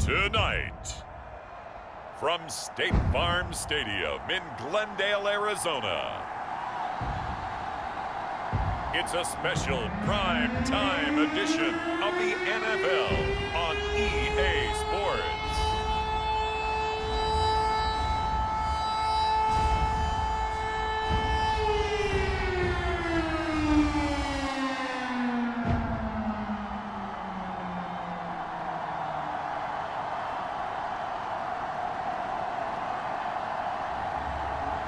Tonight, from State Farm Stadium in Glendale, Arizona, it's a special prime time edition of the NFL on EA Sports.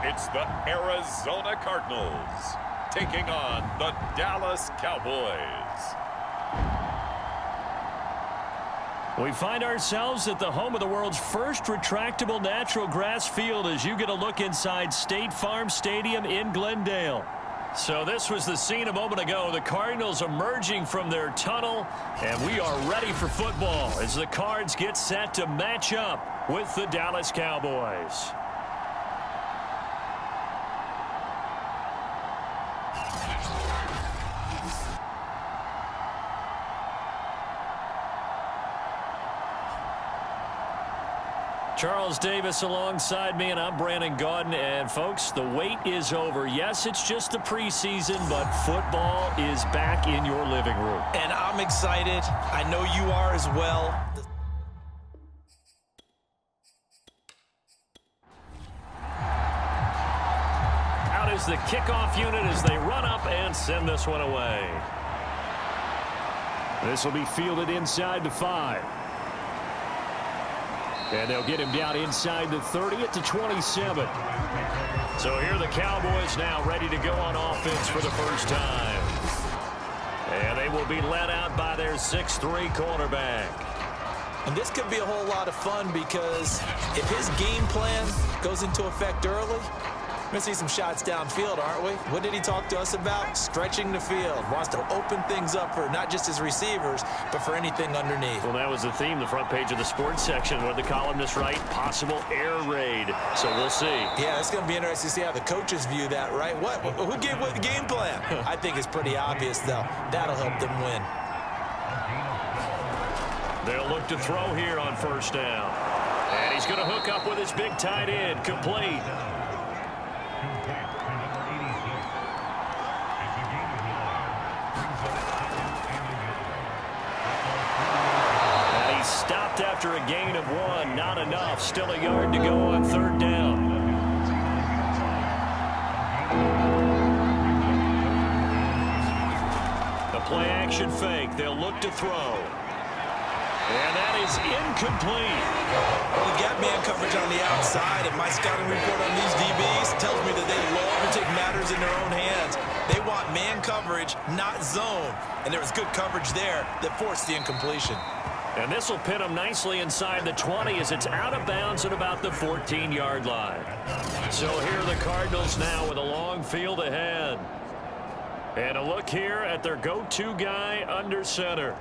It's the Arizona Cardinals taking on the Dallas Cowboys. We find ourselves at the home of the world's first retractable natural grass field as you get a look inside State Farm Stadium in Glendale. So this was the scene a moment ago. The Cardinals emerging from their tunnel, and we are ready for football as the Cards get set to match up with the Dallas Cowboys. Charles Davis alongside me, and I'm Brandon Gaudin. And, folks, the wait is over. Yes, it's just the preseason, but football is back in your living room. And I'm excited. I know you are as well. Out is the kickoff unit as they run up and send this one away. This will be fielded inside the 5. And they'll get him down inside the 30 at the 27. So here are the Cowboys now ready to go on offense for the first time. And they will be led out by their 6'3" cornerback. And this could be a whole lot of fun because if his game plan goes into effect early, we're going to see some shots downfield, aren't we? What did he talk to us about? Stretching the field. Wants to open things up for not just his receivers, but for anything underneath. Well, that was the theme, the front page of the sports section, where the columnists write possible air raid. So we'll see. Yeah, it's going to be interesting to see how the coaches view that, right? Who gave what the game plan? I think it's pretty obvious, though. That'll help them win. They'll look to throw here on first down. And he's going to hook up with his big tight end. Complete. Stopped after a gain of 1. Not enough. Still a yard to go on third down. The play action fake. They'll look to throw. And that is incomplete. Well, we got man coverage on the outside, and my scouting report on these DBs tells me that they love to take matters in their own hands. They want man coverage, not zone. And there was good coverage there that forced the incompletion. And this will pin him nicely inside the 20 as it's out of bounds at about the 14-yard line. So here are the Cardinals now with a long field ahead. And a look here at their go-to guy under center.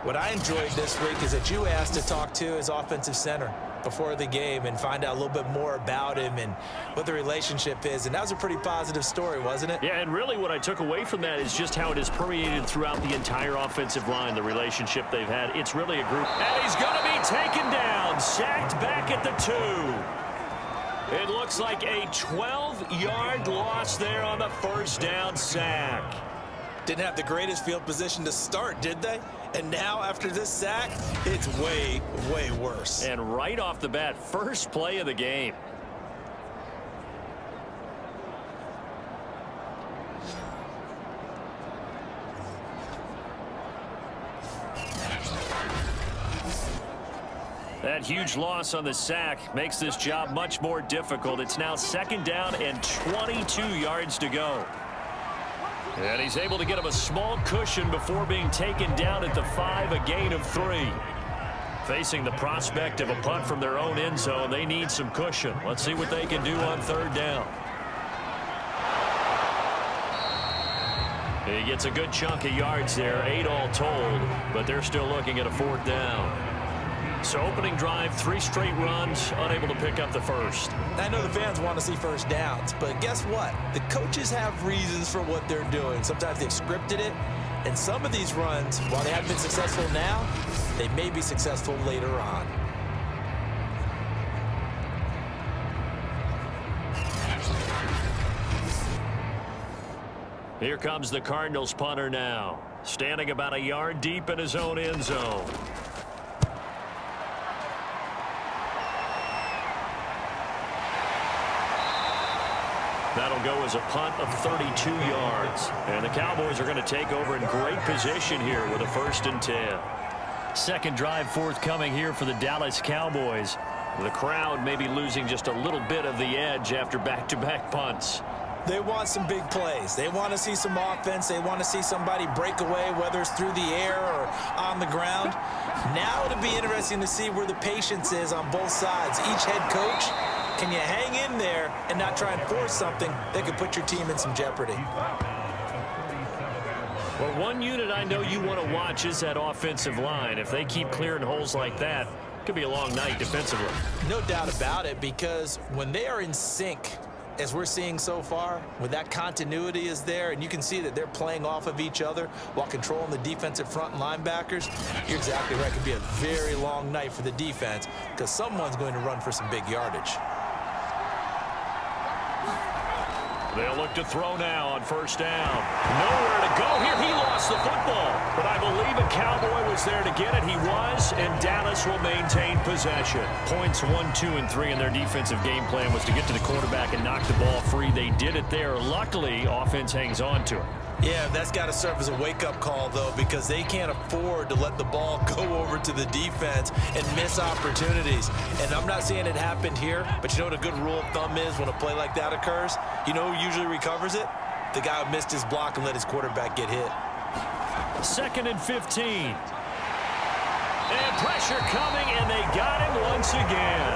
What I enjoyed this week is that you asked to talk to his offensive center before the game and find out a little bit more about him and what the relationship is. And that was a pretty positive story, wasn't it? Yeah, and really what I took away from that is just how it has permeated throughout the entire offensive line, the relationship they've had. It's really a group. And he's going to be taken down, sacked back at the 2. It looks like a 12-yard loss there on the first down sack. Didn't have the greatest field position to start, did they? And now, after this sack, it's way, way worse. And right off the bat, first play of the game. That huge loss on the sack makes this job much more difficult. It's now second down and 22 yards to go. And he's able to get him a small cushion before being taken down at the 5, a gain of 3. Facing the prospect of a punt from their own end zone, they need some cushion. Let's see what they can do on third down. He gets a good chunk of yards there, 8 all told, but they're still looking at a fourth down. So opening drive, 3 straight runs, unable to pick up the first. I know the fans want to see first downs, but guess what? The coaches have reasons for what they're doing. Sometimes they've scripted it, and some of these runs, while they haven't been successful now, they may be successful later on. Here comes the Cardinals punter now, standing about a yard deep in his own end zone. That'll go as a punt of 32 yards. And the Cowboys are going to take over in great position here with a 1st and 10. Second drive forthcoming here for the Dallas Cowboys. The crowd may be losing just a little bit of the edge after back-to-back punts. They want some big plays. They want to see some offense. They want to see somebody break away, whether it's through the air or on the ground. Now it'll be interesting to see where the patience is on both sides. Each head coach, can you hang in there and not try and force something that could put your team in some jeopardy? Well, one unit I know you want to watch is that offensive line. If they keep clearing holes like that, it could be a long night defensively. No doubt about it, because when they are in sync, as we're seeing so far, when that continuity is there and you can see that they're playing off of each other while controlling the defensive front and linebackers, you're exactly right. It could be a very long night for the defense because someone's going to run for some big yardage. They'll look to throw now on 1st down. Nowhere to go here. He lost the football. But I believe a Cowboy was there to get it. He was, and Dallas will maintain possession. Points 1, 2, and 3 in their defensive game plan was to get to the quarterback and knock the ball free. They did it there. Luckily, offense hangs on to it. Yeah, that's got to serve as a wake-up call, though, because they can't afford to let the ball go over to the defense and miss opportunities. And I'm not saying it happened here, but you know what a good rule of thumb is when a play like that occurs? You know who usually recovers it? The guy who missed his block and let his quarterback get hit. 2nd and 15. And pressure coming, and they got him once again.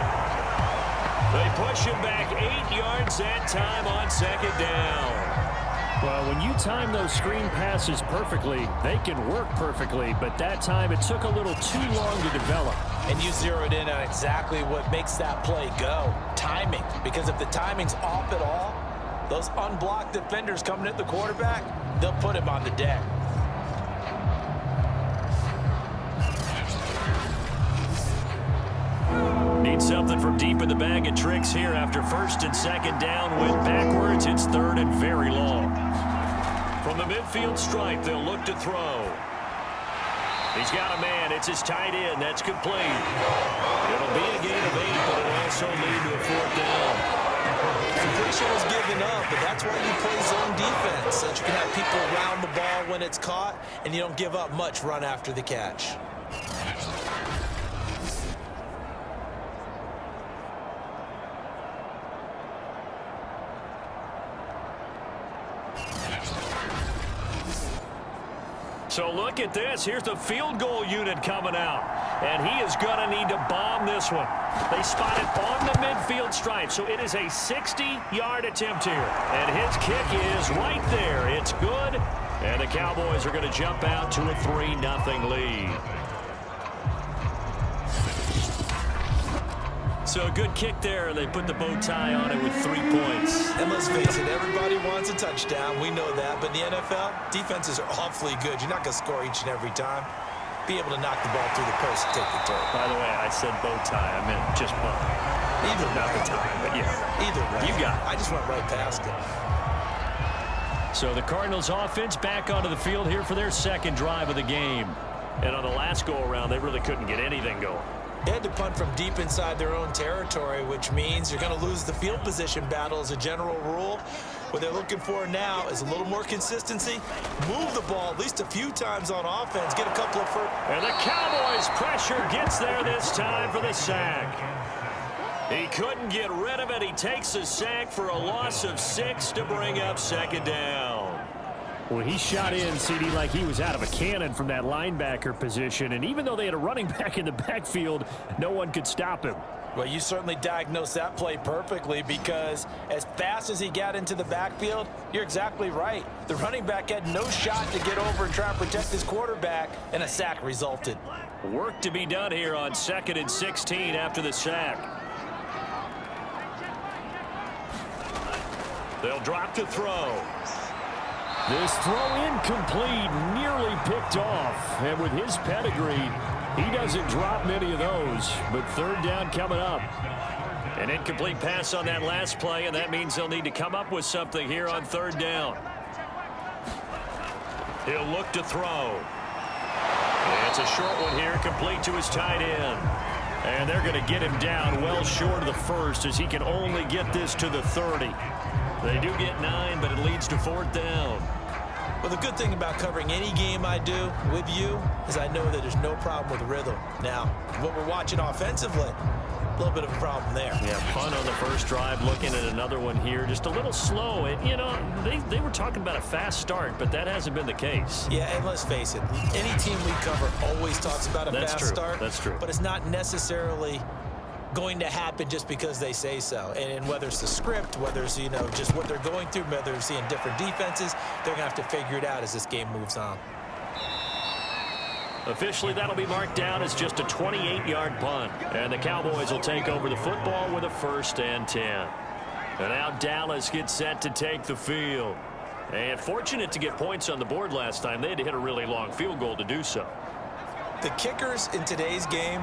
They push him back 8 yards that time on 2nd down. Well, when you time those screen passes perfectly, they can work perfectly, but that time it took a little too long to develop. And you zeroed in on exactly what makes that play go. Timing. Because if the timing's off at all, those unblocked defenders coming at the quarterback, they'll put him on the deck. Need something from deep in the bag of tricks here after 1st and 2nd down. Went backwards. It's 3rd and very long. From the midfield stripe, they'll look to throw. He's got a man. It's his tight end. That's complete. It'll be a gain of 8, but it'll also lead to a 4th down. Completion was given up, but that's why you play zone defense, so that you can have people around the ball when it's caught, and you don't give up much run after the catch. So look at this. Here's the field goal unit coming out. And he is going to need to bomb this one. They spot it on the midfield stripe. So it is a 60-yard attempt here. And his kick is right there. It's good. And the Cowboys are going to jump out to a 3-0 lead. So a good kick there. They put the bow tie on it with 3 points. And let's face it, everybody wants a touchdown. We know that. But in the NFL, defenses are awfully good. You're not going to score each and every time. Be able to knock the ball through the post and take the turn. By the way, I said bow tie. I meant just bow. Either not the tie, but yeah. Either way. You got it. I just went right past it. So the Cardinals offense back onto the field here for their 2nd drive of the game. And on the last go-around, they really couldn't get anything going. They had to punt from deep inside their own territory, which means you're going to lose the field position battle as a general rule. What they're looking for now is a little more consistency. Move the ball at least a few times on offense. Get a couple of first. And the Cowboys pressure gets there this time for the sack. He couldn't get rid of it. He takes a sack for a loss of 6 to bring up 2nd down. Well, he shot in, CD, like he was out of a cannon from that linebacker position. And even though they had a running back in the backfield, no one could stop him. Well, you certainly diagnosed that play perfectly, because as fast as he got into the backfield, you're exactly right. The running back had no shot to get over and try and protect his quarterback, and a sack resulted. Work to be done here on 2nd and 16 after the sack. They'll drop to throw. This throw incomplete, nearly picked off. And with his pedigree, he doesn't drop many of those. But 3rd down coming up. An incomplete pass on that last play, and that means they'll need to come up with something here on 3rd down. He'll look to throw. It's a short one here, complete to his tight end. And they're going to get him down well short of the first as he can only get this to the 30. They do get 9, but it leads to 4th down. Well, the good thing about covering any game I do with you is I know that there's no problem with rhythm. Now, what we're watching offensively, a little bit of a problem there. Yeah, punt on the first drive, looking at another one here. Just a little slow. And, you know, they were talking about a fast start, but that hasn't been the case. Yeah, and let's face it, any team we cover always talks about a fast start. That's true. But it's not necessarily going to happen just because they say so. And whether it's the script, whether it's, you know, just what they're going through, whether they're seeing different defenses, they're going to have to figure it out as this game moves on. Officially, that'll be marked down as just a 28-yard punt. And the Cowboys will take over the football with a 1st and 10. And now Dallas gets set to take the field. And fortunate to get points on the board last time. They had to hit a really long field goal to do so. The kickers in today's game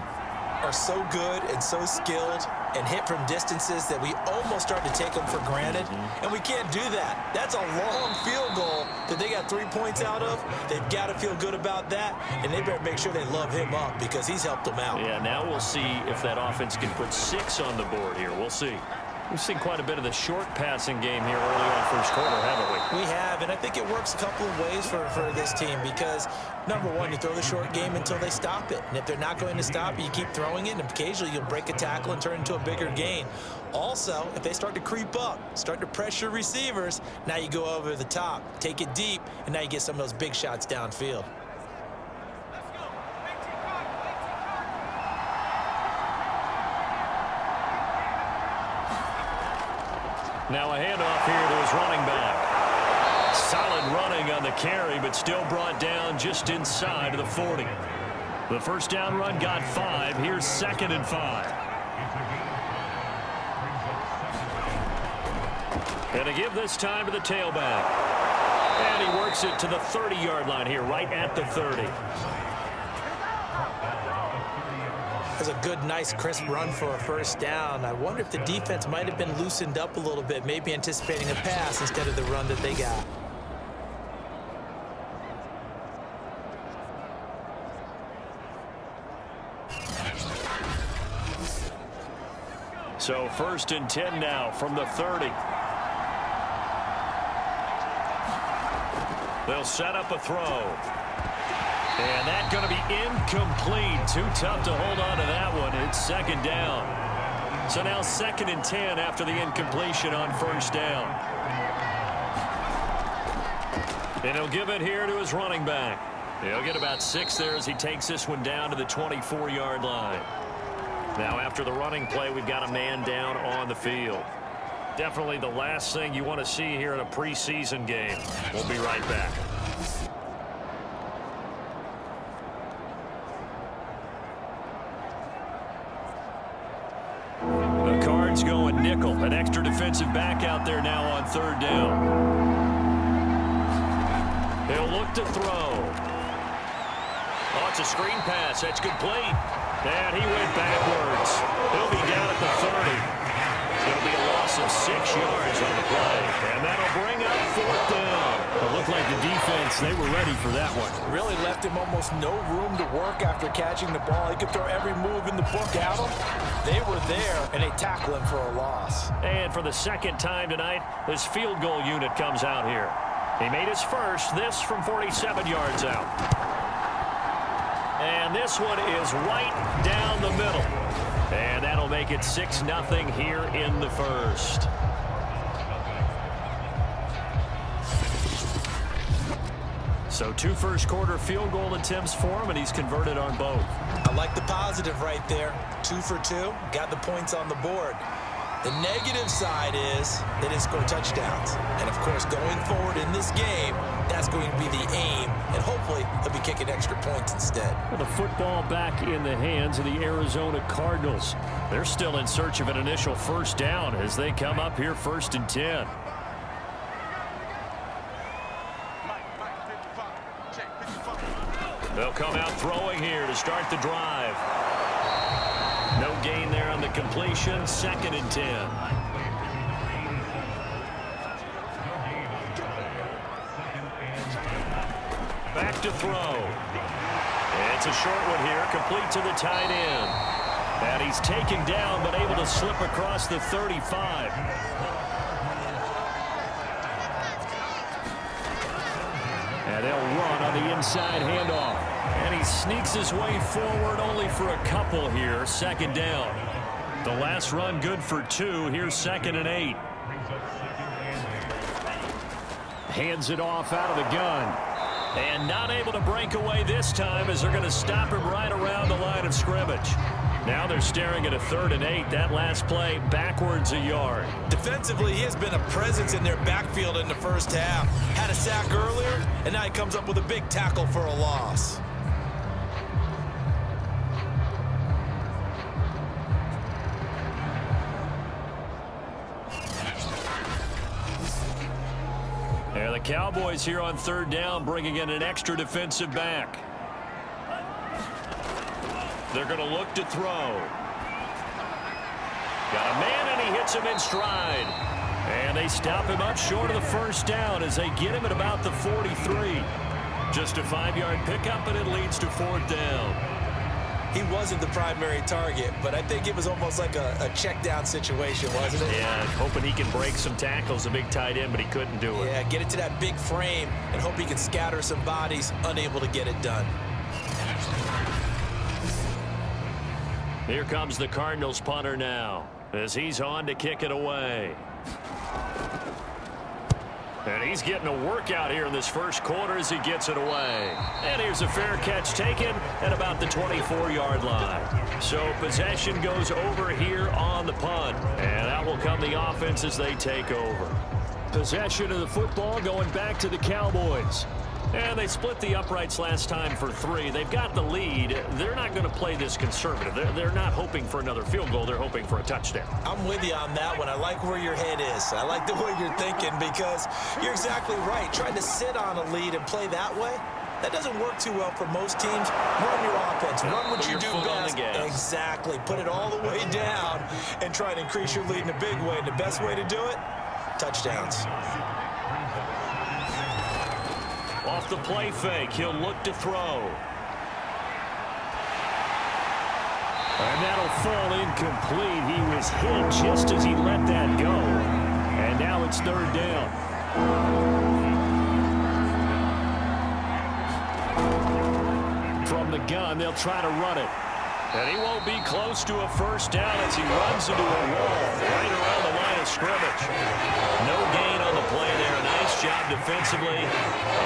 are so good and so skilled and hit from distances that we almost start to take them for granted. And we can't do that. That's a long field goal that they got 3 points out of. They've got to feel good about that, and they better make sure they love him up because he's helped them out. Yeah, now we'll see if that offense can put 6 on the board here. We'll see. We've seen quite a bit of the short passing game here early on first quarter, haven't we? We have, and I think it works a couple of ways for this team because, number one, you throw the short game until they stop it. And if they're not going to stop it, you keep throwing it, and occasionally you'll break a tackle and turn it into a bigger gain. Also, if they start to creep up, start to pressure receivers, now you go over the top, take it deep, and now you get some of those big shots downfield. Now a handoff here to his running back. Solid running on the carry, but still brought down just inside of the 40. The first down run got 5. Here's 2nd and 5. And to give this time to the tailback. And he works it to the 30-yard line here, right at the 30. That's a good, nice, crisp run for a first down. I wonder if the defense might have been loosened up a little bit, maybe anticipating a pass instead of the run that they got. So 1st and 10 now from the 30. They'll set up a throw. And that's going to be incomplete. Too tough to hold on to that one. It's 2nd down. So now 2nd and 10 after the incompletion on first down. And he'll give it here to his running back. He'll get about 6 there as he takes this one down to the 24-yard line. Now after the running play, we've got a man down on the field. Definitely the last thing you want to see here in a preseason game. We'll be right back. Going nickel, an extra defensive back out there now on 3rd down. He'll look to throw. Oh, it's a screen pass. That's complete. And he went backwards. He'll be down at the 30. It'll be a loss of 6 yards on the play. And that'll bring up 4th down. It looked like the defense, they were ready for that one. Really left him almost no room to work after catching the ball. He could throw every move in the book at him. They were there, and they tackle him for a loss. And for the 2nd time tonight, this field goal unit comes out here. He made his first, this from 47 yards out. And this one is right down the middle. And that'll make it 6-0 here in the first. So 2 first-quarter field goal attempts for him, and he's converted on both. I like the positive right there. 2 for 2, got the points on the board. The negative side is they didn't score touchdowns. And, of course, going forward in this game, that's going to be the aim, and hopefully they'll be kicking extra points instead. Well, the football back in the hands of the Arizona Cardinals. They're still in search of an initial first down as they come up here 1st and 10. They'll come out throwing here to start the drive. No gain there on the completion. 2nd and 10. Back to throw. It's a short one here, complete to the tight end. And he's taken down, but able to slip across the 35. And they'll run on the inside handoff. And he sneaks his way forward only for a couple here. Second down. The last run good for 2. Here's 2nd and 8. Hands it off out of the gun. And not able to break away this time as they're going to stop him right around the line of scrimmage. Now they're staring at a 3rd and 8. That last play backwards a yard. Defensively, he has been a presence in their backfield in the first half. Had a sack earlier, and now he comes up with a big tackle for a loss. And the Cowboys here on 3rd down, bringing in an extra defensive back. They're going to look to throw. Got a man, and he hits him in stride. And they stop him up short of the 1st down as they get him at about the 43. Just a 5-yard pickup, and it leads to 4th down. He wasn't the primary target, but I think it was almost like a check down situation, wasn't it? Yeah, hoping he can break some tackles, a big tight end, but he couldn't do it. Yeah, get it to that big frame and hope he can scatter some bodies, unable to get it done. Here comes the Cardinals punter now as he's on to kick it away. And he's getting a workout here in this first quarter as he gets it away. And here's a fair catch taken at about the 24-yard line. So possession goes over here on the punt. And out will come the offense as they take over. Possession of the football going back to the Cowboys. And they split the uprights last time for 3. They've got the lead. They're not going to play this conservative. They're not hoping for another field goal. They're hoping for a touchdown. I'm with you on that one. I like where your head is. I like the way you're thinking because you're exactly right. Trying to sit on a lead and play that way, that doesn't work too well for most teams. Run your offense. Run what you do best. Exactly. Put it all the way down and try and increase your lead in a big way. And the best way to do it, touchdowns. Off the play fake, he'll look to throw. And that'll fall incomplete. He was hit just as he let that go. And now it's 3rd down. From the gun, they'll try to run it. And he won't be close to a 1st down as he runs into a wall right around the line of scrimmage. No gain on the play there. Nice job defensively.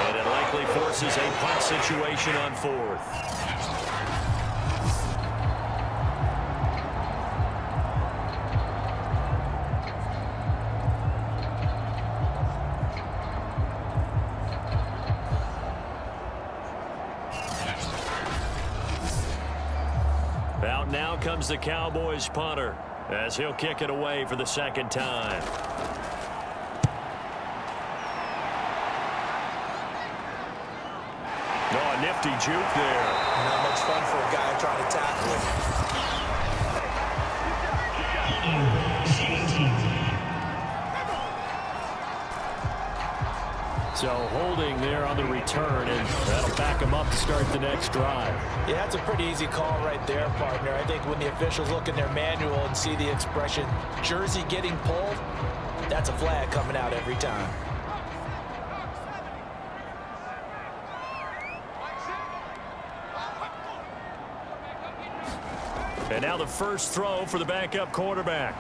And it likely forces a punt situation on 4th. Out now comes the Cowboys punter as he'll kick it away for the 2nd time. Oh, a nifty juke there. Not much fun for a guy trying to tackle it. So holding there on the return, and that'll back him up to start the next drive. Yeah, that's a pretty easy call right there, partner. I think when the officials look in their manual and see the expression, jersey getting pulled, that's a flag coming out every time. And now the first throw for the backup quarterback.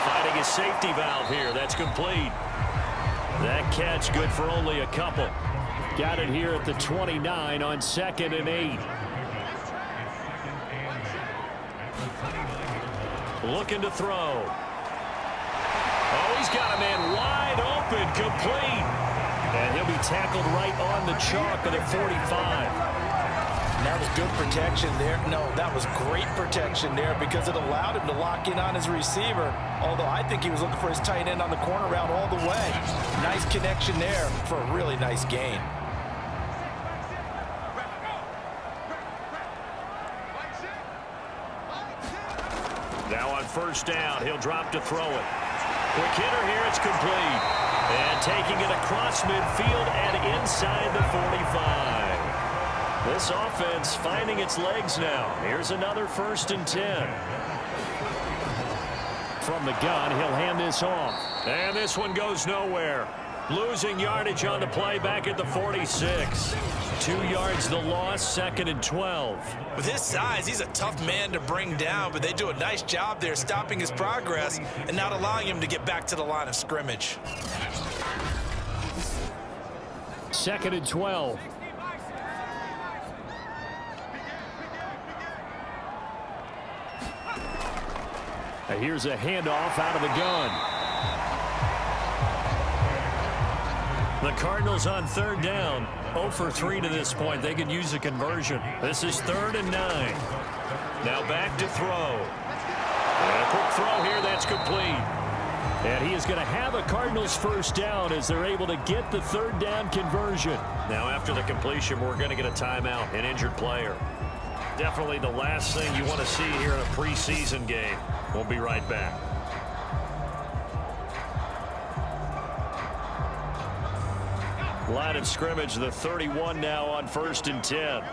Finding his safety valve here. That's complete. That catch good for only a couple. Got it here at the 29 on 2nd and 8. Looking to throw. Oh, he's got a man wide open, complete. And he'll be tackled right on the chalk of the 45. That was good protection there. No, that was great protection there because it allowed him to lock in on his receiver. Although I think he was looking for his tight end on the corner route all the way. Nice connection there for a really nice gain. Now on 1st down, he'll drop to throw it. Quick hitter here, it's complete. And taking it across midfield and inside the 45. This offense finding its legs now. Here's another 1st and 10. From the gun, he'll hand this off. And this one goes nowhere. Losing yardage on the play back at the 46. 2 yards the loss, 2nd and 12. With his size, he's a tough man to bring down, but they do a nice job there stopping his progress and not allowing him to get back to the line of scrimmage. 2nd and 12. And here's a handoff out of the gun. The Cardinals on 3rd down. 0 for 3 to this point. They could use a conversion. This is 3rd and 9. Now back to throw. And a quick throw here. That's complete. And he is going to have a Cardinals 1st down as they're able to get the 3rd down conversion. Now after the completion, we're going to get a timeout, an injured player. Definitely the last thing you want to see here in a preseason game. We'll be right back. Line of scrimmage, the 31 now on 1st and 10.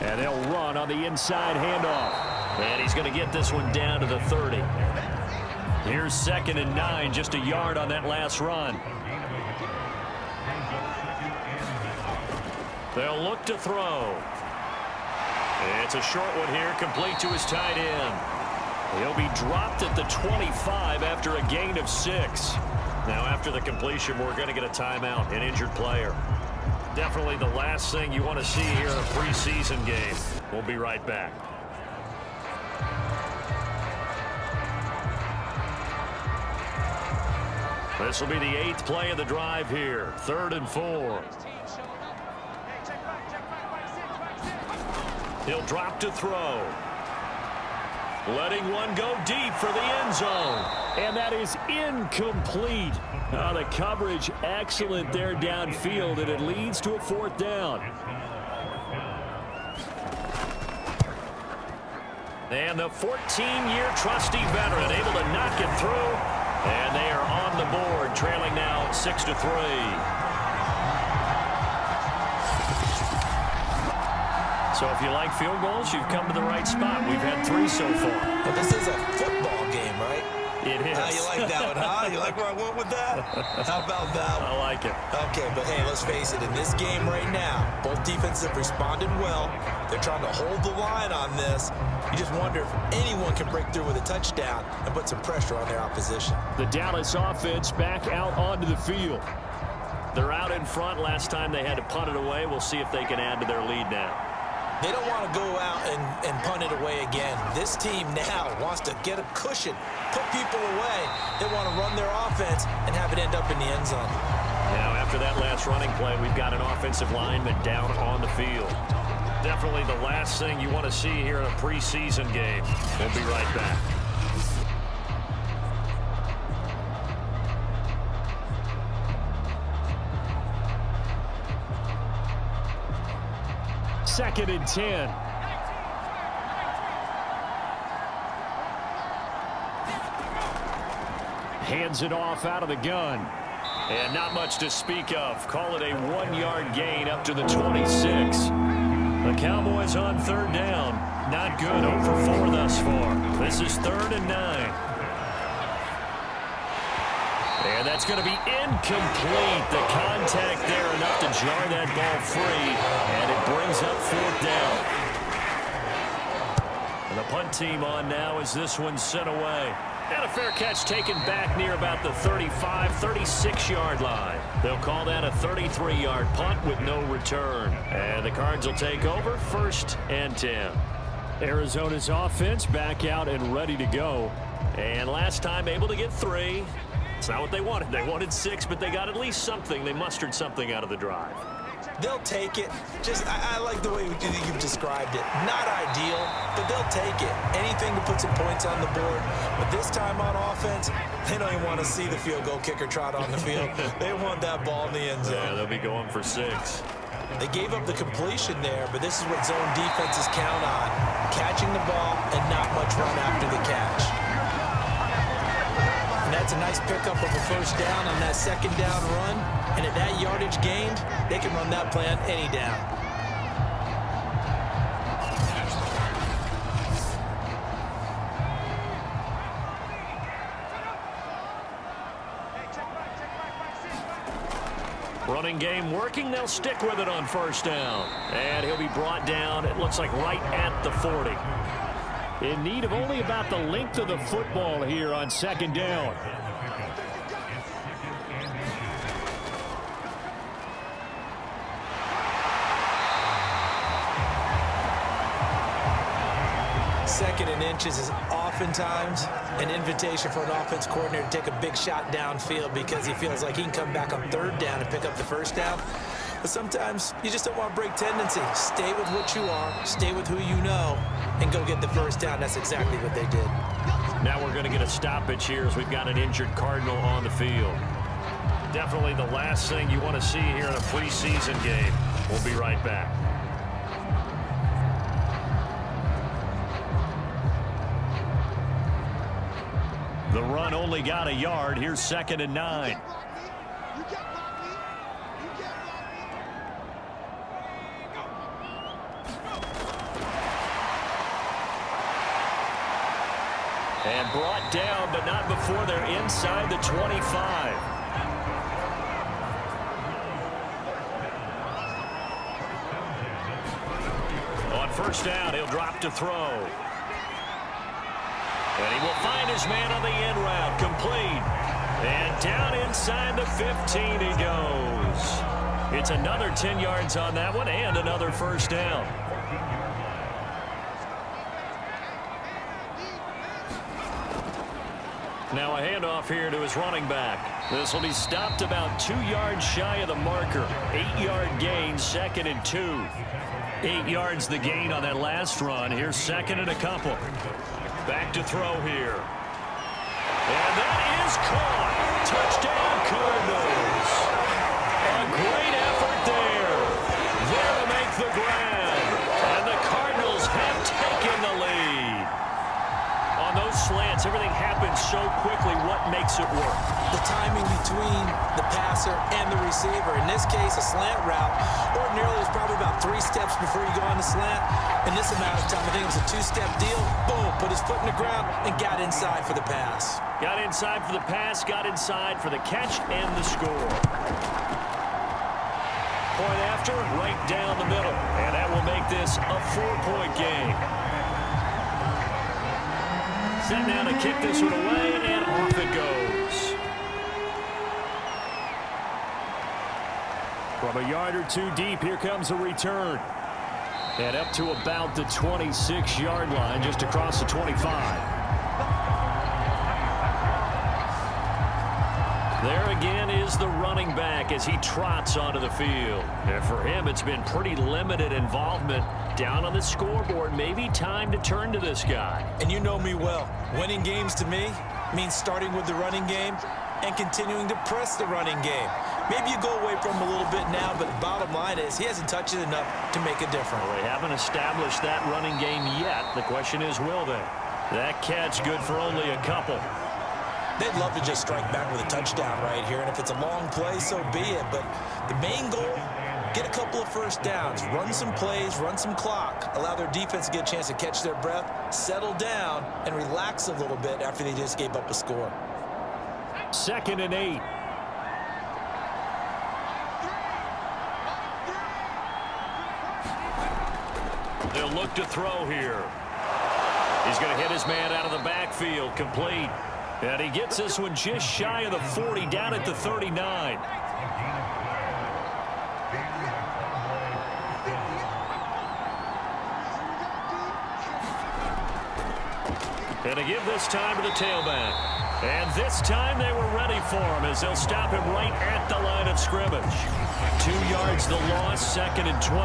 And they'll run on the inside handoff. And he's going to get this one down to the 30. Here's 2nd and 9, just a yard on that last run. They'll look to throw. It's a short one here, complete to his tight end. He'll be dropped at the 25 after a gain of 6. Now after the completion, we're going to get a timeout, an injured player. Definitely the last thing you want to see here in a preseason game. We'll be right back. This will be the 8th play of the drive here. 3rd and 4. He'll drop to throw. Letting one go deep for the end zone. And that is incomplete. The coverage excellent there downfield, and it leads to a 4th down. And the 14-year trusty veteran able to knock it through. And they are on the board, trailing now 6-3. So if you like field goals, you've come to the right spot. We've had 3 so far. But this is a football game, right? It is. You like that one, huh? You like where I went with that? How about that one? I like it. Okay, but hey, let's face it. In this game right now, both defenses have responded well. They're trying to hold the line on this. You just wonder if anyone can break through with a touchdown and put some pressure on their opposition. The Dallas offense back out onto the field. They're out in front. Last time they had to punt it away. We'll see if they can add to their lead now. They don't want to go out and punt it away again. This team now wants to get a cushion, put people away. They want to run their offense and have it end up in the end zone. Now, after that last running play, we've got an offensive lineman down on the field. Definitely the last thing you want to see here in a preseason game. We'll be right back. Second and 10. Hands it off out of the gun. And not much to speak of. Call it a 1-yard gain up to the 26. The Cowboys on 3rd down. Not good. 0 for 4 thus far. This is 3rd and 9. And that's going to be incomplete. The contact there enough to jar that ball free. And it brings up 4th down. And the punt team on now as this one's sent away. And a fair catch taken back near about the 35, 36-yard line. They'll call that a 33-yard punt with no return. And the Cards will take over 1st and 10. Arizona's offense back out and ready to go. And last time able to get 3. It's not what they wanted. They wanted 6, but they got at least something. They mustered something out of the drive. They'll take it. I like the way you've described it. Not ideal, but they'll take it. Anything to put some points on the board. But this time on offense, they don't even want to see the field goal kicker trot on the field. They want that ball in the end zone. Yeah, they'll be going for 6. They gave up the completion there, but this is what zone defenses count on. Catching the ball and not much run after the catch. And that's a nice pickup of a first down on that second down run. And at that yardage gained, they can run that play on any down. Running game working. They'll stick with it on first down. And he'll be brought down, it looks like, right at the 40. In need of only about the length of the football here on second down. Second and inches is oftentimes an invitation for an offense coordinator to take a big shot downfield because he feels like he can come back on third down and pick up the first down. But sometimes you just don't want to break tendency. Stay with what you are, stay with who you know, and go get the first down. That's exactly what they did. Now we're going to get a stoppage here as we've got an injured Cardinal on the field. Definitely the last thing you want to see here in a preseason game. We'll be right back. The run only got a yard. Here's 2nd and 9. And brought down, but not before they're inside the 25. On first down, he'll drop to throw. And he will find his man on the end route, complete. And down inside the 15 he goes. It's another 10 yards on that one and another first down. Now a handoff here to his running back. This will be stopped about 2 yards shy of the marker. 8-yard gain, 2nd and 2. 8 yards the gain on that last run. Here's 2nd and a couple. Back to throw here. And that is caught. Touchdown, Cardinals. A great effort there. There to make the grab. And the Cardinals have taken the lead. On those slants, everything happens so quickly. What makes it work? The timing between the passer and the receiver. In this case, a slant route. Ordinarily, it's probably about 3 steps before you go on the slant. In this amount of time, I think it was a 2-step deal. Boom, put his foot in the ground and got inside for the pass. Got inside for the pass, got inside for the catch and the score. Point after, right down the middle. And that will make this a 4-point game. Set now to kick this one away, and off it goes. From a yard or 2 deep, here comes a return. And up to about the 26-yard line, just across the 25. There again is the running back as he trots onto the field. And for him, it's been pretty limited involvement down on the scoreboard. Maybe time to turn to this guy. And you know me well. Winning games to me means starting with the running game and continuing to press the running game. Maybe you go away from him a little bit now, but the bottom line is he hasn't touched it enough to make a difference. Well, they haven't established that running game yet. The question is, will they? That catch good for only a couple. They'd love to just strike back with a touchdown right here, and if it's a long play, so be it. But the main goal, get a couple of first downs, run some plays, run some clock, allow their defense to get a chance to catch their breath, settle down, and relax a little bit after they just gave up a score. 2nd and 8. They'll look to throw here. He's going to hit his man out of the backfield, complete. And he gets this one just shy of the 40, down at the 39. And to give this time to the tailback. And this time they were ready for him as they'll stop him right at the line of scrimmage. 2 yards the loss, 2nd and 12.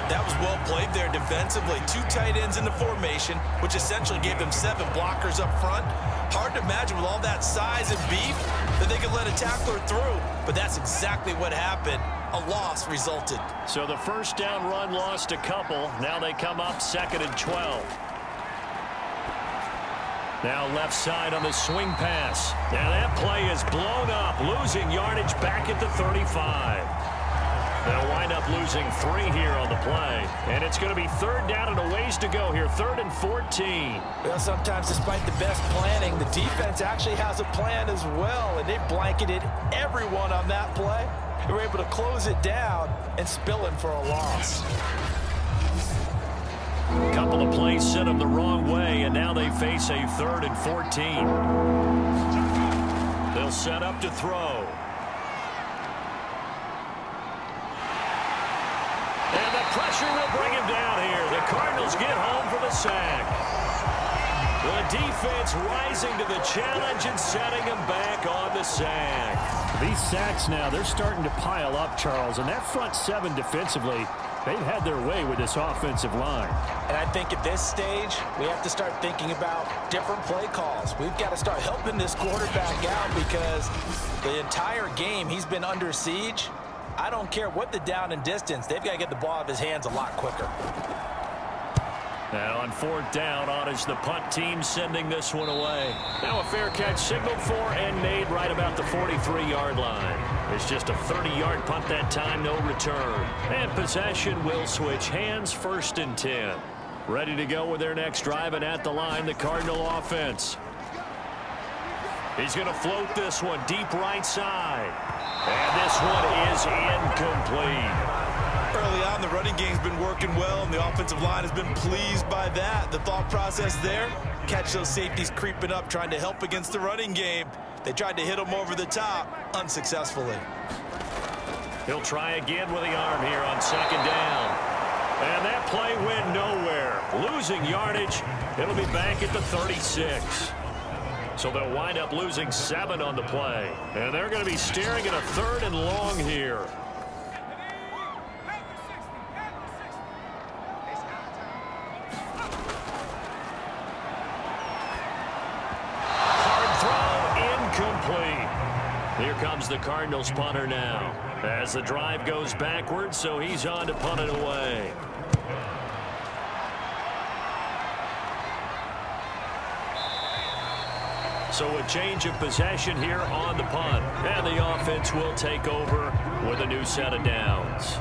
That was well played there defensively. 2 tight ends in the formation, which essentially gave them 7 blockers up front. Hard to imagine with all that size and beef that they could let a tackler through, but that's exactly what happened. a loss resulted. So the first down run lost a couple. Now they come up 2nd and 12. Now left side on the swing pass. Now that play is blown up, losing yardage back at the 35. They'll wind up losing 3 here on the play. And it's going to be 3rd down and a ways to go here. 3rd and 14. Well, sometimes despite the best planning, the defense actually has a plan as well. And they blanketed everyone on that play. They were able to close it down and spill in for a loss. A couple of plays sent them the wrong way, and now they face a 3rd and 14. They'll set up to throw. And the pressure will bring him down here. The Cardinals get home for the sack. The defense rising to the challenge and setting him back on the sack. These sacks now, they're starting to pile up, Charles, and that front 7 defensively, they've had their way with this offensive line. And I think at this stage, we have to start thinking about different play calls. We've got to start helping this quarterback out because the entire game he's been under siege. I don't care what the down and distance. They've got to get the ball out of his hands a lot quicker. Now on 4th down, on is the punt team sending this one away. Now a fair catch signaled for and made right about the 43-yard line. It's just a 30-yard punt that time, no return. And possession will switch hands, 1st and 10. Ready to go with their next drive, and at the line, the Cardinal offense. He's going to float this one deep right side. And this one is incomplete. Early on, the running game's been working well, and the offensive line has been pleased by that. The thought process there, catch those safeties creeping up, trying to help against the running game. They tried to hit them over the top, unsuccessfully. He'll try again with the arm here on 2nd down. And that play went nowhere. Losing yardage. It'll be back at the 36. So they'll wind up losing 7 on the play. And they're going to be staring at a 3rd and long here. Here comes the Cardinals punter now. As the drive goes backwards, so he's on to punt it away. So a change of possession here on the punt. And the offense will take over with a new set of downs.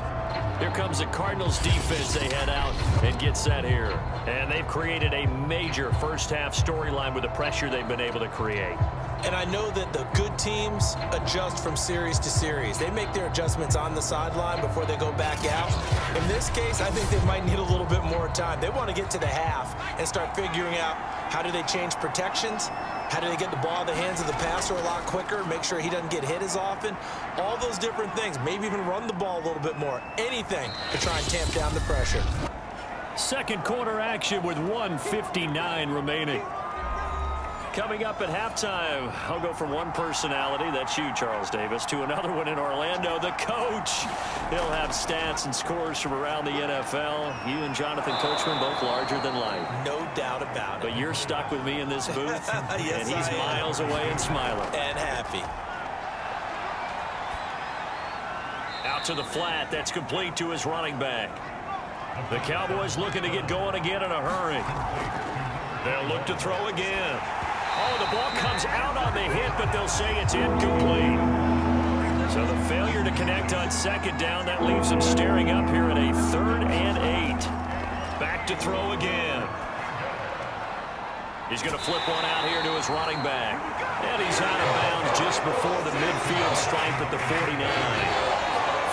Here comes the Cardinals defense. They head out and get set here. And they've created a major first-half storyline with the pressure they've been able to create. And I know that the good teams adjust from series to series. They make their adjustments on the sideline before they go back out. In this case, I think they might need a little bit more time. They want to get to the half and start figuring out how do they change protections, how do they get the ball in the hands of the passer a lot quicker, make sure he doesn't get hit as often, all those different things. Maybe even run the ball a little bit more. Anything to try and tamp down the pressure. Second quarter action with 1:59 remaining. Coming up at halftime, I'll go from one personality, that's you, Charles Davis, to another one in Orlando, the coach. He'll have stats and scores from around the NFL. You and Jonathan Coachman, both larger than life. No doubt about it. But you're stuck with me in this booth, Yes, and he's miles away and smiling. And happy. Out to the flat, that's complete to his running back. The Cowboys looking to get going again in a hurry. They'll look to throw again. Oh, the ball comes out on the hit, but they'll say it's incomplete. So the failure to connect on 2nd down, that leaves them staring up here at a 3rd and 8. Back to throw again. He's going to flip one out here to his running back. And he's out of bounds just before the midfield stripe at the 49.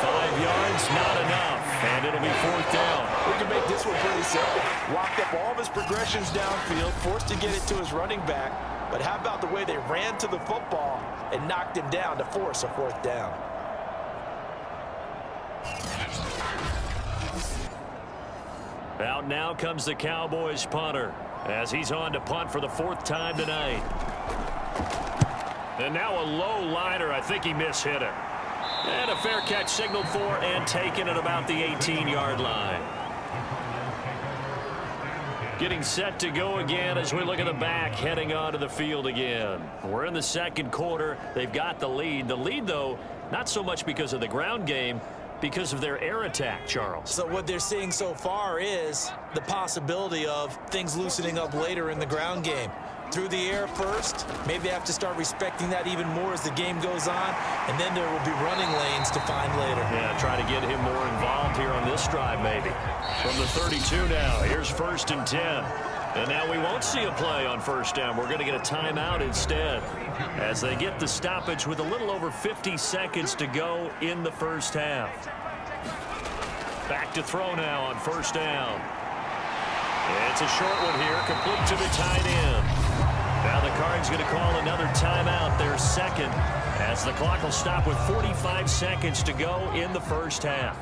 5 yards, not enough, and it'll be 4th down. We can make this one pretty simple. Walked up all of his progressions downfield, forced to get it to his running back. But how about the way they ran to the football and knocked him down to force a 4th down? Out now comes the Cowboys punter as he's on to punt for the 4th time tonight. And now a low liner. I think he mishit it. And a fair catch signaled for and taken at about the 18-yard line. Getting set to go again as we look at the back heading onto the field again. We're in the 2nd quarter. They've got the lead. The lead, though, not so much because of the ground game, because of their air attack, Charles. So what they're seeing so far is the possibility of things loosening up later in the ground game. Through the air first, maybe they have to start respecting that even more as the game goes on, and then there will be running lanes to find later. Yeah, try to get him more involved here on this drive maybe. From the 32 now, here's 1st and 10. And now we won't see a play on 1st down. We're going to get a timeout instead as they get the stoppage with a little over 50 seconds to go in the 1st half. Back to throw now on 1st down. It's a short one here, complete to the tight end. Now the Cards going to call another timeout, their 2nd, as the clock will stop with 45 seconds to go in the 1st half.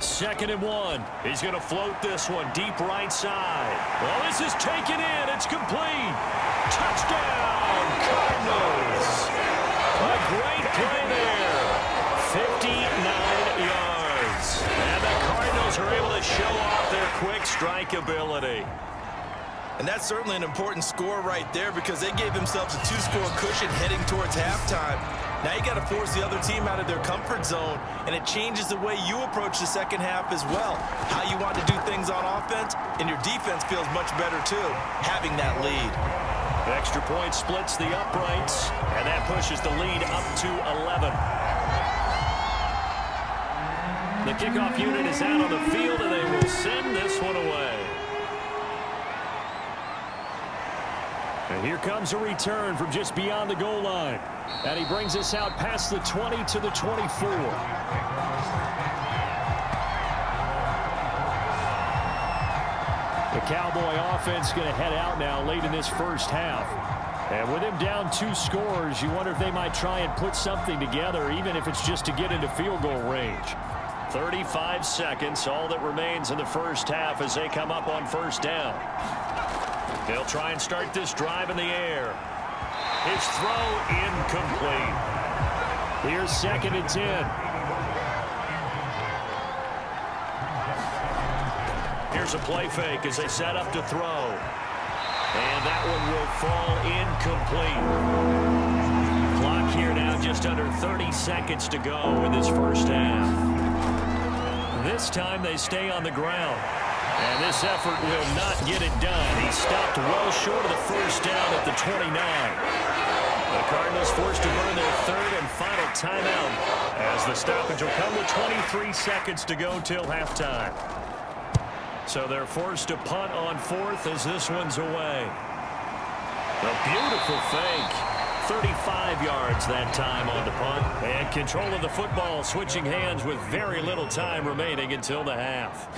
Second and 1. He's going to float this one deep right side. Well, this is taken in. It's complete. Touchdown, Cardinals. A great play there. 59 yards. And the Cardinals are able to show off their quick strike ability. And that's certainly an important score right there because they gave themselves a 2-score cushion heading towards halftime. Now you got to force the other team out of their comfort zone, and it changes the way you approach the second half as well. How you want to do things on offense, and your defense feels much better too, having that lead. The extra point splits the uprights, and that pushes the lead up to 11. The kickoff unit is out on the field, and they will send this one away. And here comes a return from just beyond the goal line. And he brings us out past the 20 to the 24. The Cowboy offense going to head out now late in this 1st half. And with him down 2 scores, you wonder if they might try and put something together, even if it's just to get into field goal range. 35 seconds, all that remains in the 1st half as they come up on 1st down. They'll try and start this drive in the air. His throw incomplete. Here's 2nd and 10. Here's a play fake as they set up to throw. And that one will fall incomplete. Clock here now just under 30 seconds to go in this 1st half. This time they stay on the ground. And this effort will not get it done. He stopped well short of the 1st down at the 29. The Cardinals forced to burn their 3rd and final timeout as the stoppage will come with 23 seconds to go till halftime. So they're forced to punt on 4th as this one's away. A beautiful fake. 35 yards that time on the punt. And control of the football switching hands with very little time remaining until the half.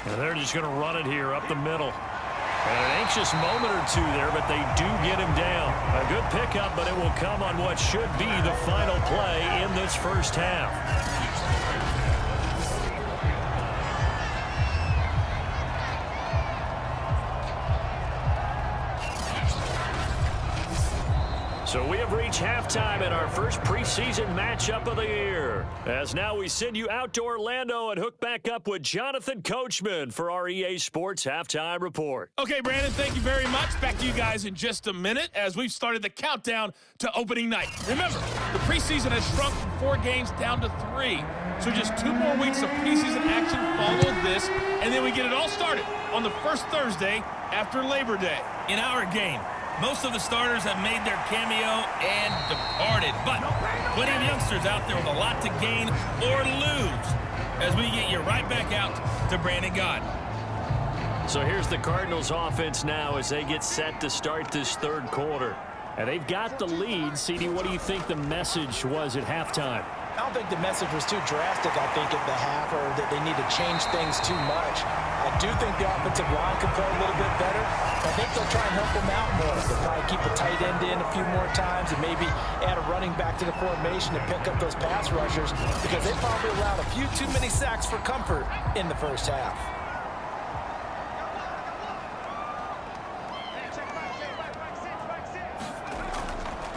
And they're just going to run it here up the middle. And an anxious moment or two there, but they do get him down. A good pickup, but it will come on what should be the final play in this 1st half. So we have reached halftime in our first preseason matchup of the year. As now we send you out to Orlando and hook back up with Jonathan Coachman for our EA Sports Halftime Report. Okay, Brandon, thank you very much. Back to you guys in just a minute as we've started the countdown to opening night. Remember, the preseason has shrunk from 4 games down to 3. So just 2 more weeks of preseason action follow this, and then we get it all started on the first Thursday after Labor Day. In our game, most of the starters have made their cameo and departed, but plenty of youngsters out there with a lot to gain or lose as we get you right back out to Brandon God. So here's the Cardinals offense now as they get set to start this 3rd quarter. And they've got the lead. CD, what do you think the message was at halftime? I don't think the message was too drastic, I think, at the half, or that they need to change things too much. I do think the offensive line could play a little bit better. I think they'll try and help them out more. They'll probably keep a tight end in a few more times and maybe add a running back to the formation to pick up those pass rushers because they probably allowed a few too many sacks for comfort in the 1st half.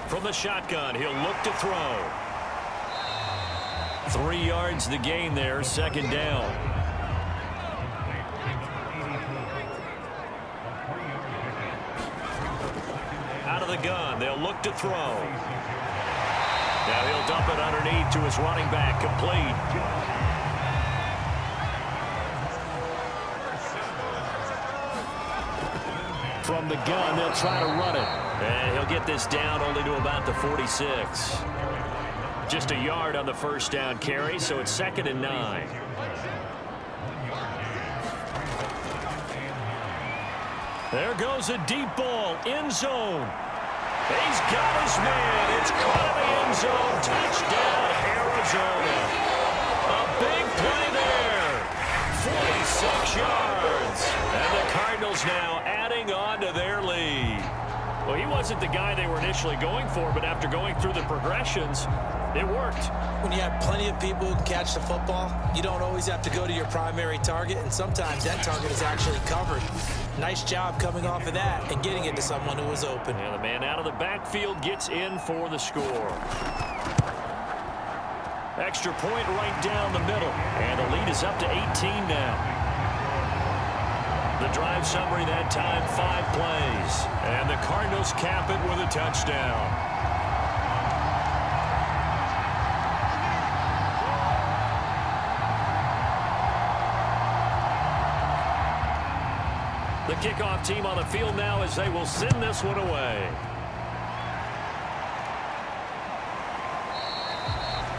From the shotgun, he'll look to throw. 3 yards the gain there, 2nd down. of the gun. They'll look to throw. Now he'll dump it underneath to his running back, complete. From the gun, they'll try to run it. And he'll get this down only to about the 46. Just a yard on the first down carry, so it's 2nd and 9. There goes a deep ball, end zone. He's got his man. It's caught in the end zone. Touchdown, Arizona. A big play there. 46 yards. And the Cardinals now adding on to their lead. Well, he wasn't the guy they were initially going for, but after going through the progressions, it worked. When you have plenty of people who can catch the football, you don't always have to go to your primary target, and sometimes that target is actually covered. Nice job coming off of that and getting it to someone who was open. And the man out of the backfield gets in for the score. Extra point right down the middle, and the lead is up to 18 now. The drive summary that time, 5 plays. And the Cardinals cap it with a touchdown. The kickoff team on the field now as they will send this one away.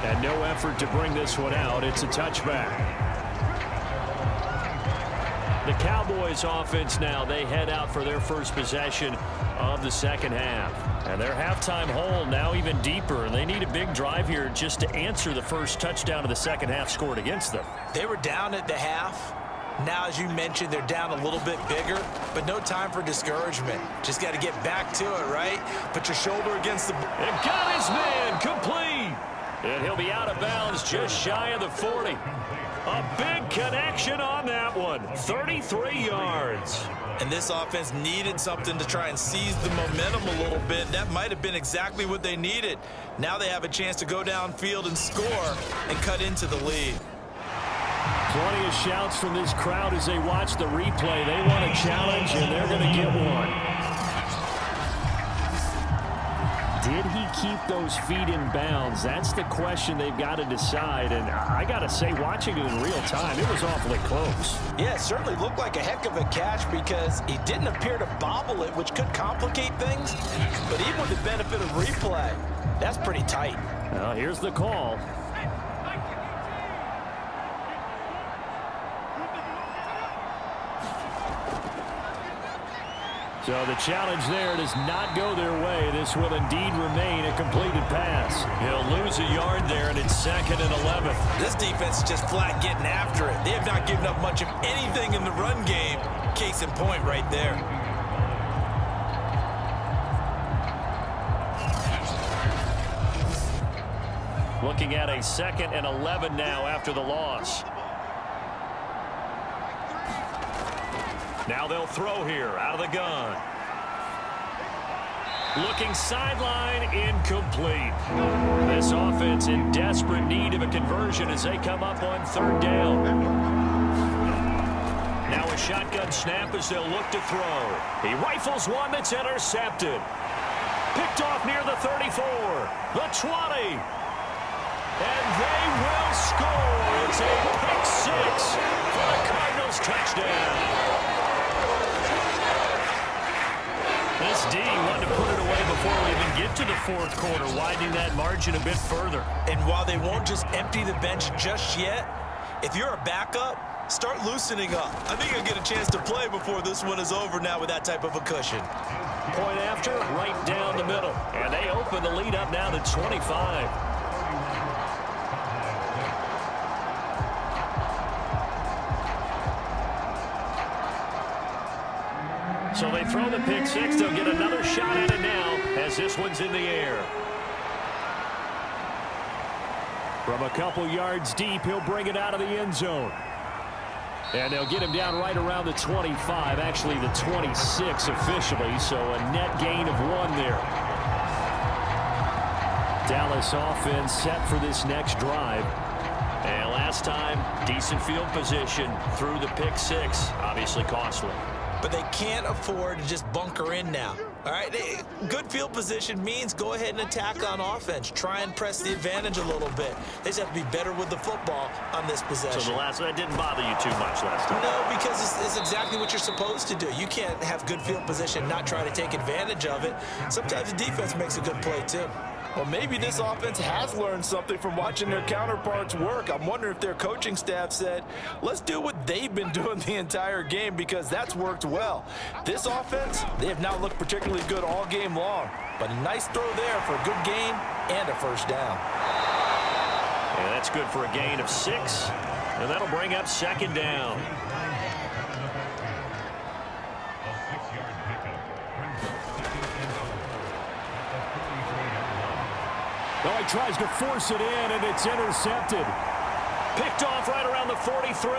And no effort to bring this one out. It's a touchback. The Cowboys offense now, they head out for their first possession of the second half. And their halftime hole now even deeper. They need a big drive here just to answer the first touchdown of the second half scored against them. They were down at the half. Now, as you mentioned, they're down a little bit bigger, but no time for discouragement. Just got to get back to it, right? Put your shoulder against the... And got his man complete. And he'll be out of bounds just shy of the 40. A big connection on that one. 33 yards. And this offense needed something to try and seize the momentum a little bit. That might have been exactly what they needed. Now they have a chance to go downfield and score and cut into the lead. Plenty of shouts from this crowd as they watch the replay. They want a challenge, and they're going to get one. Did he keep those feet in bounds? That's the question they've got to decide. And I got to say, watching it in real time, it was awfully close. Yeah, it certainly looked like a heck of a catch because he didn't appear to bobble it, which could complicate things. But even with the benefit of replay, that's pretty tight. Well, here's the call. So the challenge there does not go their way. This will indeed remain a completed pass. He'll lose a yard there, and it's 2nd and 11. This defense is just flat getting after it. They have not given up much of anything in the run game. Case in point right there. Looking at a 2nd and 11 now after the loss. Now they'll throw here out of the gun. Looking sideline, incomplete. This offense in desperate need of a conversion as they come up on 3rd down. Now a shotgun snap as they'll look to throw. He rifles one that's intercepted. Picked off near the 34, the 20. And they will score. It's a pick 6 for the Cardinals touchdown. This D wanted to put it away before we even get to the 4th quarter, widening that margin a bit further. And while they won't just empty the bench just yet, if you're a backup, start loosening up. I think you'll get a chance to play before this one is over now with that type of a cushion. Point after, right down the middle. And they open the lead up now to 25. So they throw the pick 6. They'll get another shot at it now as this one's in the air. From a couple yards deep, he'll bring it out of the end zone. And they'll get him down right around the 25, actually the 26 officially, so a net gain of 1 there. Dallas offense set for this next drive. And last time, decent field position through the pick 6, obviously costly. But they can't afford to just bunker in now. All right, good field position means go ahead and attack on offense. Try and press the advantage a little bit. They just have to be better with the football on this possession. So that didn't bother you too much last time? No, because it's exactly what you're supposed to do. You can't have good field position and not try to take advantage of it. Sometimes the defense makes a good play, too. Well, maybe this offense has learned something from watching their counterparts work. I'm wondering if their coaching staff said, let's do what they've been doing the entire game, because that's worked well. This offense, they have not looked particularly good all game long, but a nice throw there for a good gain and a first down. And that's good for a gain of 6, and that'll bring up second down. Oh, he tries to force it in, and it's intercepted. Picked off right around the 43.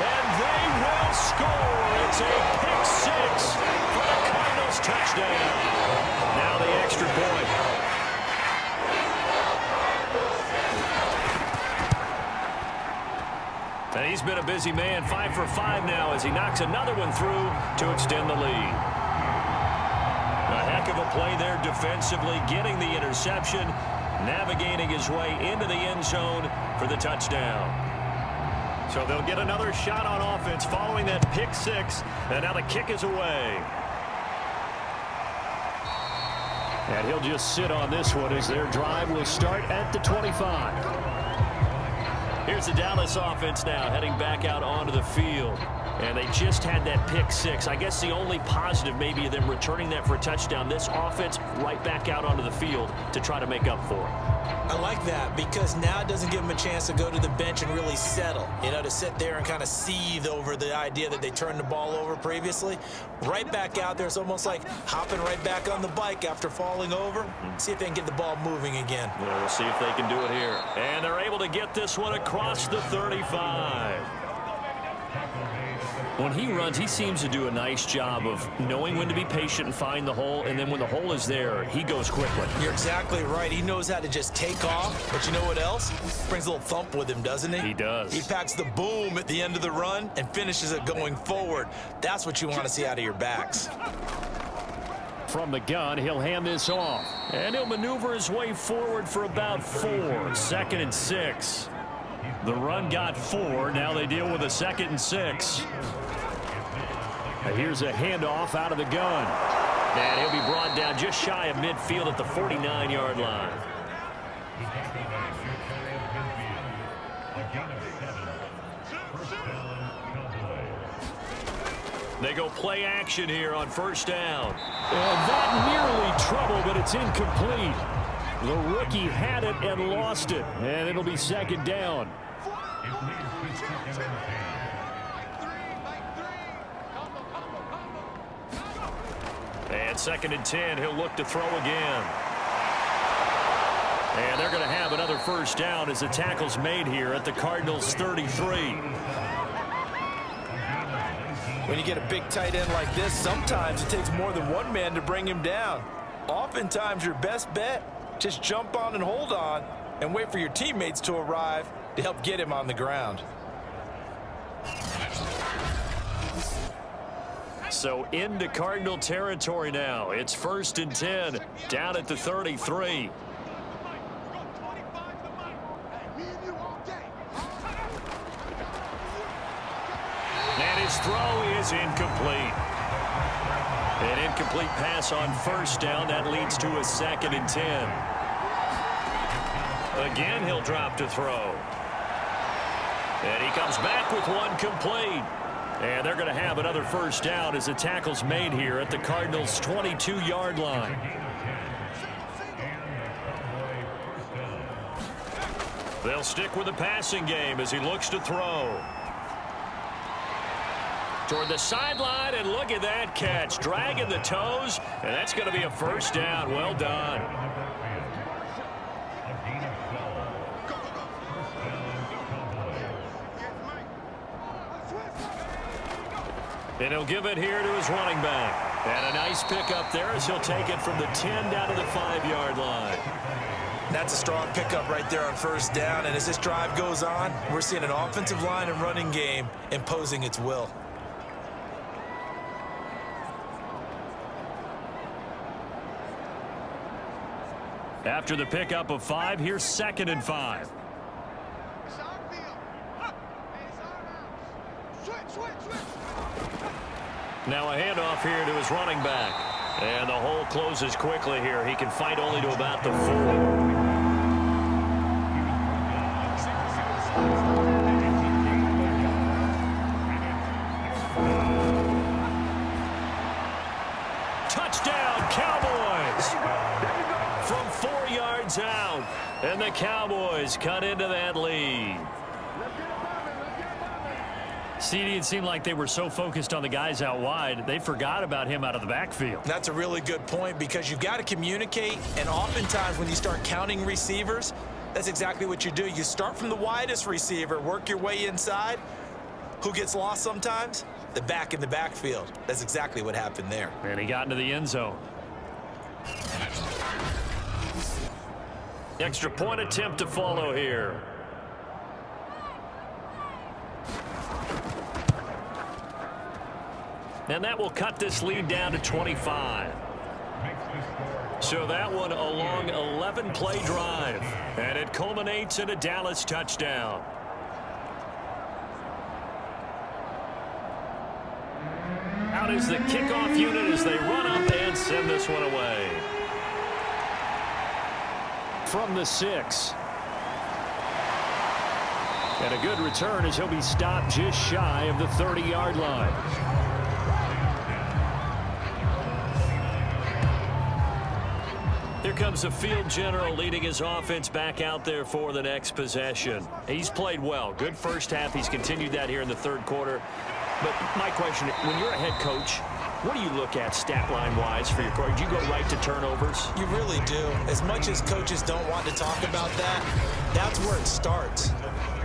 And they will score. It's a pick 6 for the Cardinals touchdown. Now the extra point. And he's been a busy man, 5 for 5 now as he knocks another one through to extend the lead. A heck of a play there defensively, getting the interception, navigating his way into the end zone for the touchdown. So they'll get another shot on offense following that pick 6, and now the kick is away. And he'll just sit on this one as their drive will start at the 25. Here's the Dallas offense now heading back out onto the field. And they just had that pick 6. I guess the only positive maybe of them returning that for a touchdown. This offense right back out onto the field to try to make up for it. I like that because now it doesn't give them a chance to go to the bench and really settle. You know, to sit there and kind of seethe over the idea that they turned the ball over previously. Right back out there. It's almost like hopping right back on the bike after falling over. See if they can get the ball moving again. Well, we'll see if they can do it here. And they're able to get this one across the 35. When he runs, he seems to do a nice job of knowing when to be patient and find the hole, and then when the hole is there, he goes quickly. You're exactly right. He knows how to just take off, but you know what else? Brings a little thump with him, doesn't he? He does. He packs the boom at the end of the run and finishes it going forward. That's what you want to see out of your backs. From the gun, he'll hand this off. And he'll maneuver his way forward for about 4. 2nd and 6. The run got 4. Now they deal with a 2nd and 6. And here's a handoff out of the gun. And he'll be brought down just shy of midfield at the 49-yard line. They go play action here on first down. And that nearly trouble, but it's incomplete. The rookie had it and lost it. And it'll be second down. And 2nd and 10, he'll look to throw again. And they're going to have another first down as the tackle's made here at the Cardinals' 33. When you get a big tight end like this, sometimes it takes more than one man to bring him down. Oftentimes, your best bet, just jump on and hold on and wait for your teammates to arrive to help get him on the ground. So into Cardinal territory now. It's 1st and 10, down at the 33. And his throw is incomplete. An incomplete pass on first down. That leads to a 2nd and 10. Again, he'll drop to throw. And he comes back with one complete. And they're going to have another first down as the tackle's made here at the Cardinals' 22-yard line. They'll stick with the passing game as he looks to throw. Toward the sideline, and look at that catch. Dragging the toes, and that's going to be a first down. Well done. And he'll give it here to his running back. And a nice pickup there as he'll take it from the 10 down to the 5-yard line. That's a strong pickup right there on first down. And as this drive goes on, we're seeing an offensive line and running game imposing its will. After the pickup of 5, here's 2nd and 5. Now a handoff here to his running back. And the hole closes quickly here. He can fight only to about the 4. Touchdown, Cowboys! From 4 yards out. And the Cowboys cut into that lead. CD, it seemed like they were so focused on the guys out wide, they forgot about him out of the backfield. That's a really good point because you've got to communicate, and oftentimes when you start counting receivers, that's exactly what you do. You start from the widest receiver, work your way inside. Who gets lost sometimes? The back in the backfield. That's exactly what happened there. And he got into the end zone. Extra point attempt to follow here. And that will cut this lead down to 25. So that one a long 11-play drive. And it culminates in a Dallas touchdown. Out is the kickoff unit as they run up and send this one away. From the 6. And a good return as he'll be stopped just shy of the 30-yard line. Here comes the field general leading his offense back out there for the next possession. He's played well. Good first half. He's continued that here in the 3rd quarter. But my question, when you're a head coach, what do you look at stat line-wise for your coach? Do you go right to turnovers? You really do. As much as coaches don't want to talk about that, that's where it starts.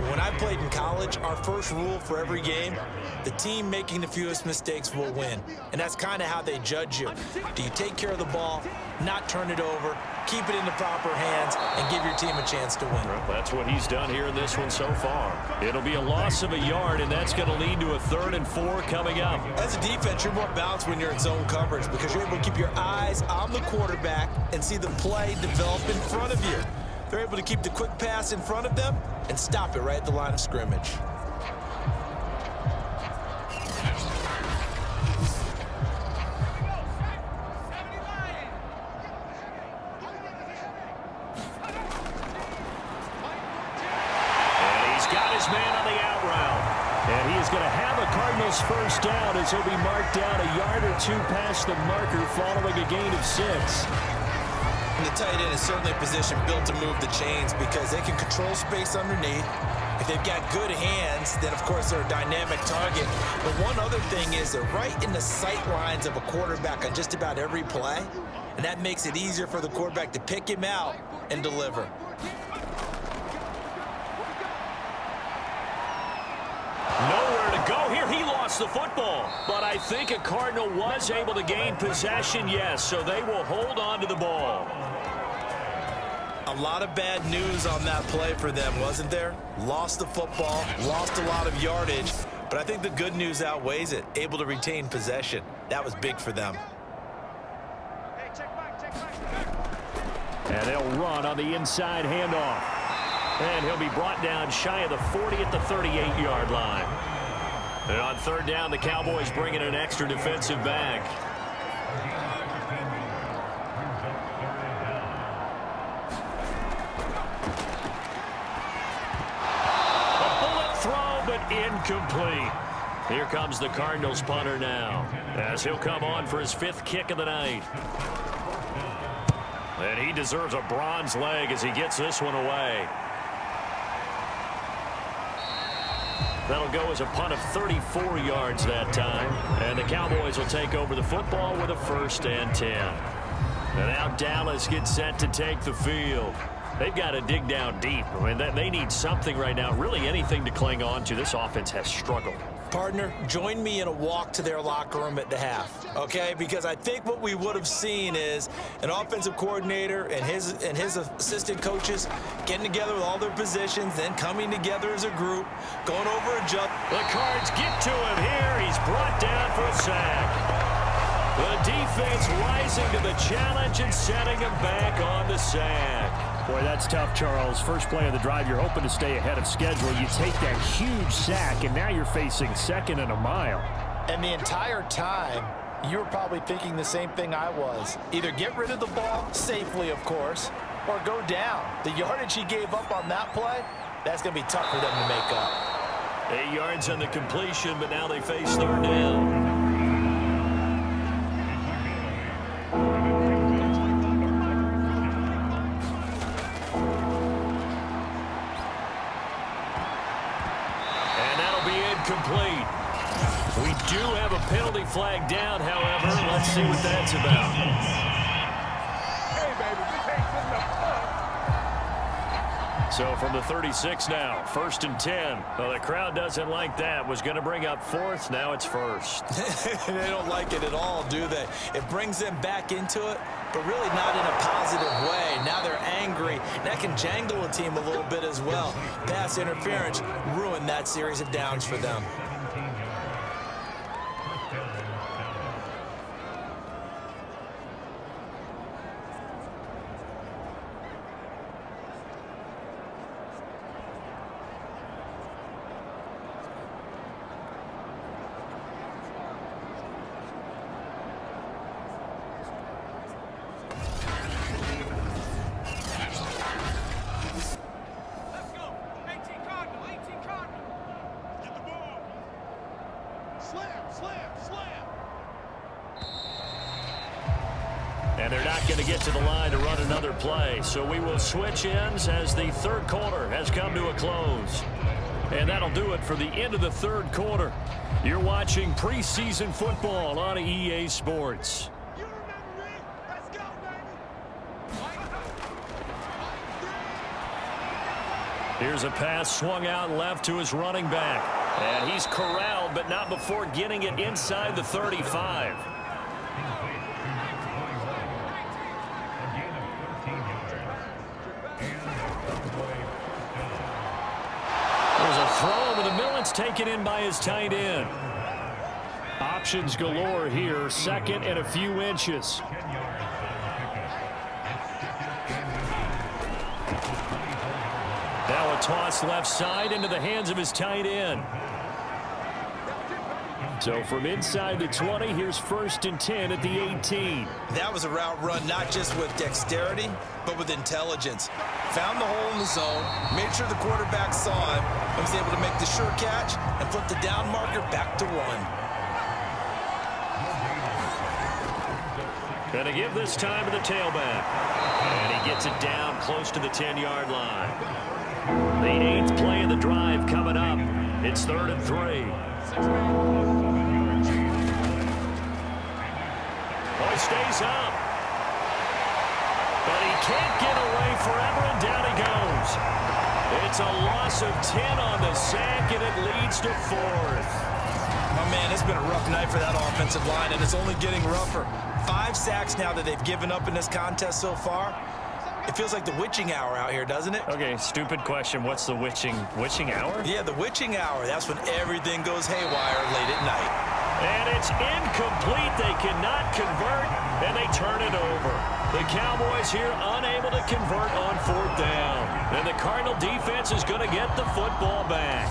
When I played in college, our first rule for every game, the team making the fewest mistakes will win. And that's kind of how they judge you. Do you take care of the ball, not turn it over, keep it in the proper hands, and give your team a chance to win? Well, that's what he's done here in this one so far. It'll be a loss of a yard, and that's going to lead to a 3rd and 4 coming up. As a defense, you're more balanced when you're in zone coverage because you're able to keep your eyes on the quarterback and see the play develop in front of you. They're able to keep the quick pass in front of them and stop it right at the line of scrimmage. Cardinals first down as he'll be marked down a yard or 2 past the marker following a gain of 6. And the tight end is certainly a position built to move the chains because they can control space underneath. If they've got good hands, then of course they're a dynamic target. But one other thing is they're right in the sight lines of a quarterback on just about every play. And that makes it easier for the quarterback to pick him out and deliver. Nowhere to go here. He lost the football. But I think a Cardinal was able to gain possession, yes. So they will hold on to the ball. A lot of bad news on that play for them, wasn't there? Lost the football, lost a lot of yardage. But I think the good news outweighs it. Able to retain possession. That was big for them. And they'll run on the inside handoff. And he'll be brought down shy of the 40 at the 38-yard line. And on 3rd down, the Cowboys bring in an extra defensive back. A bullet throw, but incomplete. Here comes the Cardinals punter now, as he'll come on for his 5th kick of the night. And he deserves a bronze leg as he gets this one away. That'll go as a punt of 34 yards that time. And the Cowboys will take over the football with a 1st and 10. And now Dallas gets set to take the field. They've got to dig down deep. I mean, they need something right now, really anything to cling on to. This offense has struggled. Partner, join me in a walk to their locker room at the half, okay? Because I think what we would have seen is an offensive coordinator and his assistant coaches getting together with all their positions, then coming together as a group, going over a jump. The Cards get to him here. He's brought down for a sack. The defense rising to the challenge and setting him back on the sack. Boy, that's tough, Charles. First play of the drive, you're hoping to stay ahead of schedule. You take that huge sack, and now you're facing second and a mile. And the entire time, you were probably thinking the same thing I was. Either get rid of the ball, safely, of course, or go down. The yardage he gave up on that play, that's going to be tough for them to make up. 8 yards on the completion, but now they face third down. Complete. We do have a penalty flag down, however. Let's see what that's about. Hey, baby, this ain't good enough. So from the 36 now, 1st and 10. Well, the crowd doesn't like that. Was going to bring up 4th. Now it's 1st. They don't like it at all, do they? It brings them back into it, but really not in a positive way. Now they're angry. That can jangle a team a little bit as well. Pass interference ruined that series of downs for them. And they're not going to get to the line to run another play. So we will switch ends as the third quarter has come to a close. And that'll do it for the end of the third quarter. You're watching preseason football on EA Sports. Here's a pass swung out left to his running back. And he's corralled, but not before getting it inside the 35. There's a throw over the middle. It's taken in by his tight end. Options galore here. 2nd and a few inches. Now a toss left side into the hands of his tight end. So from inside the 20, here's 1st and 10 at the 18. That was a route run not just with dexterity, but with intelligence. Found the hole in the zone, made sure the quarterback saw him, and was able to make the sure catch and flip the down marker back to 1. Gonna give this time to the tailback. And he gets it down close to the 10-yard line. The 8th play of the drive coming up. It's 3rd and 3. Boy stays up. But he can't get away forever, and down he goes. It's a loss of 10 on the sack, and it leads to 4th. Oh, man, it's been a rough night for that offensive line, and it's only getting rougher. 5 sacks now that they've given up in this contest so far. It feels like the witching hour out here, doesn't it? Okay, stupid question. What's the witching hour? Yeah, the witching hour. That's when everything goes haywire late at night. And it's incomplete. They cannot convert, and they turn it over. The Cowboys here unable to convert on 4th down. And the Cardinal defense is going to get the football back.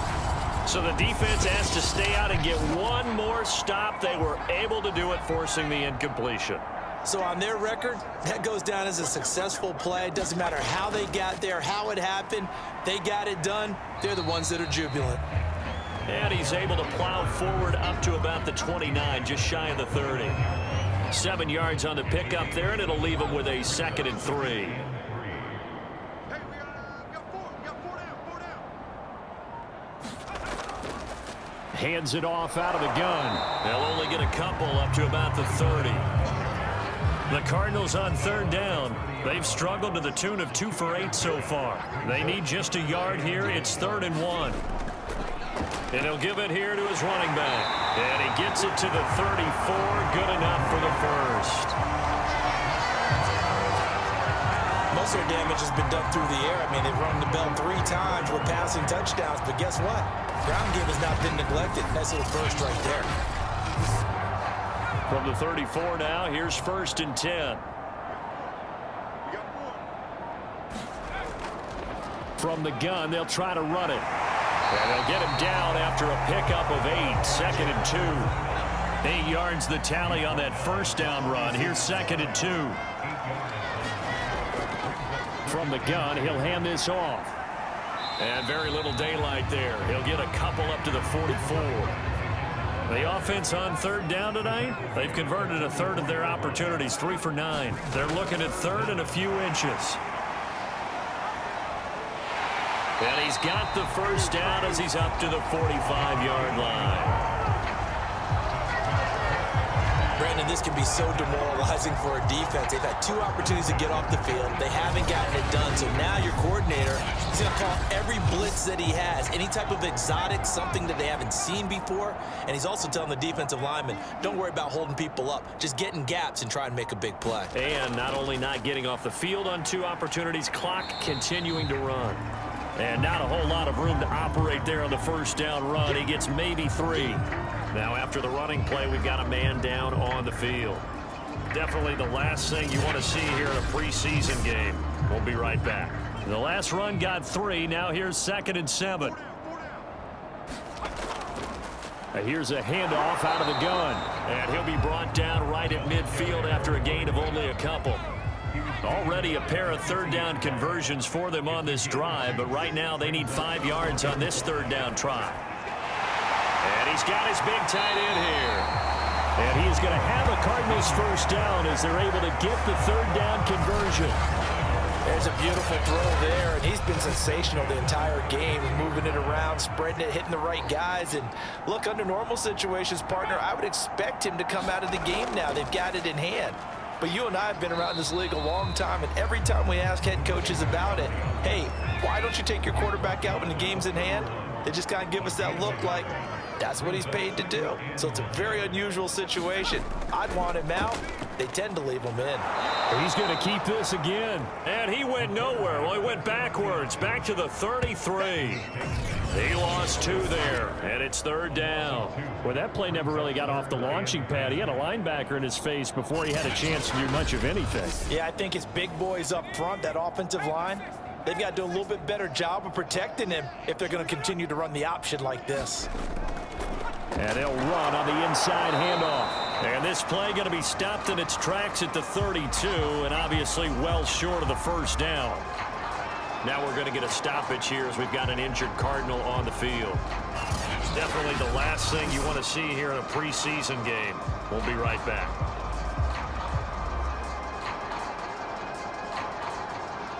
So the defense has to stay out and get one more stop. They were able to do it, forcing the incompletion. So on their record, that goes down as a successful play. It doesn't matter how they got there, how it happened. They got it done. They're the ones that are jubilant. And he's able to plow forward up to about the 29, just shy of the 30. 7 yards on the pickup there, and it'll leave him with a 2nd and 3. Hands it off out of the gun. They'll only get a couple up to about the 30. The Cardinals on 3rd down. They've struggled to the tune of 2 for 8 so far. They need just a yard here. It's 3rd and 1. And he'll give it here to his running back. And he gets it to the 34. Good enough for the 1st. Most of their damage has been done through the air. I mean, they've rung the bell 3 times with passing touchdowns. But guess what? Ground game has not been neglected. Nice little burst right there. From the 34 now, here's 1st and 10. From the gun, they'll try to run it. And they'll get him down after a pickup of 8. 2nd and 2. 8 yards the tally on that first down run. Here's 2nd and 2. From the gun, he'll hand this off. And very little daylight there. He'll get a couple up to the 44. The offense on 3rd down tonight, they've converted a third of their opportunities, 3 for 9. They're looking at 3rd and a few inches. And he's got the first down as he's up to the 45-yard line. Brandon, this can be so demoralizing for a defense. They've had 2 opportunities to get off the field. They haven't gotten it done. So now your coordinator is going to call every blitz that he has, any type of exotic, something that they haven't seen before. And he's also telling the defensive lineman, don't worry about holding people up. Just get in gaps and try and make a big play. And not only not getting off the field on 2 opportunities, clock continuing to run. And not a whole lot of room to operate there on the first down run. He gets maybe 3. Now after the running play, we've got a man down on the field. Definitely the last thing you want to see here in a preseason game. We'll be right back. The last run got 3. Now here's 2nd and 7. Here's a handoff out of the gun. And he'll be brought down right at midfield after a gain of only a couple. Already a pair of 3rd down conversions for them on this drive, but right now they need 5 yards on this 3rd down try. And he's got his big tight end here. And he is going to have a Cardinals first down as they're able to get the 3rd down conversion. There's a beautiful throw there, and he's been sensational the entire game, moving it around, spreading it, hitting the right guys. And look, under normal situations, partner, I would expect him to come out of the game now. They've got it in hand. But you and I have been around this league a long time, and every time we ask head coaches about it, hey, why don't you take your quarterback out when the game's in hand? They just kind of give us that look like that's what he's paid to do. So it's a very unusual situation. I'd want him out. They tend to leave him in. He's going to keep this again. And he went nowhere. Well, he went backwards, back to the 33. He lost 2 there, and it's 3rd down. Well, that play never really got off the launching pad. He had a linebacker in his face before he had a chance to do much of anything. Yeah, I think it's big boys up front, that offensive line. They've got to do a little bit better job of protecting him if they're going to continue to run the option like this. And they'll run on the inside handoff. And this play going to be stopped in its tracks at the 32, and obviously well short of the first down. Now we're going to get a stoppage here as we've got an injured Cardinal on the field. Definitely the last thing you want to see here in a preseason game. We'll be right back.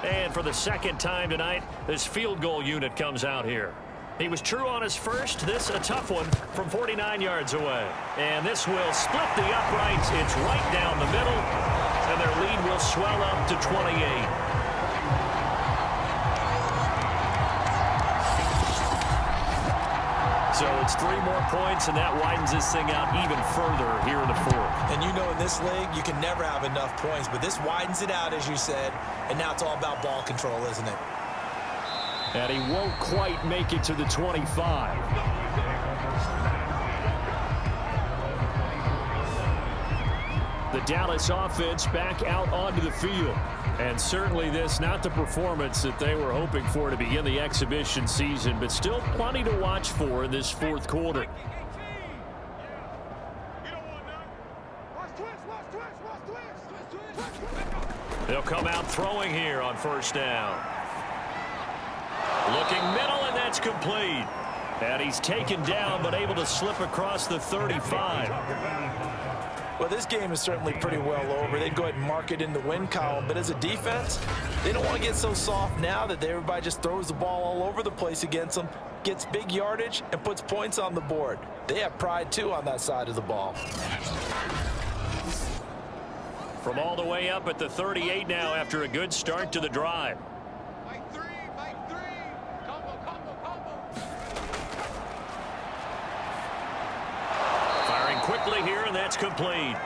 And for the 2nd time tonight, this field goal unit comes out here. He was true on his first. This a tough one from 49 yards away. And this will split the uprights. It's right down the middle. And their lead will swell up to 28. So it's 3 more points, and that widens this thing out even further here in the 4th. And you know, in this league, you can never have enough points, but this widens it out, as you said, and now it's all about ball control, isn't it? And he won't quite make it to the 25. The Dallas offense back out onto the field. And certainly this, not the performance that they were hoping for to begin the exhibition season, but still plenty to watch for in this 4th quarter. They'll come out throwing here on first down. Looking middle, and that's complete. And he's taken down, but able to slip across the 35. Well, this game is certainly pretty well over. They'd go ahead and mark it in the win column. But as a defense, they don't want to get so soft now that everybody just throws the ball all over the place against them, gets big yardage, and puts points on the board. They have pride, too, on that side of the ball. From all the way up at the 38 now after a good start to the drive. Firing quickly here, and that's complete.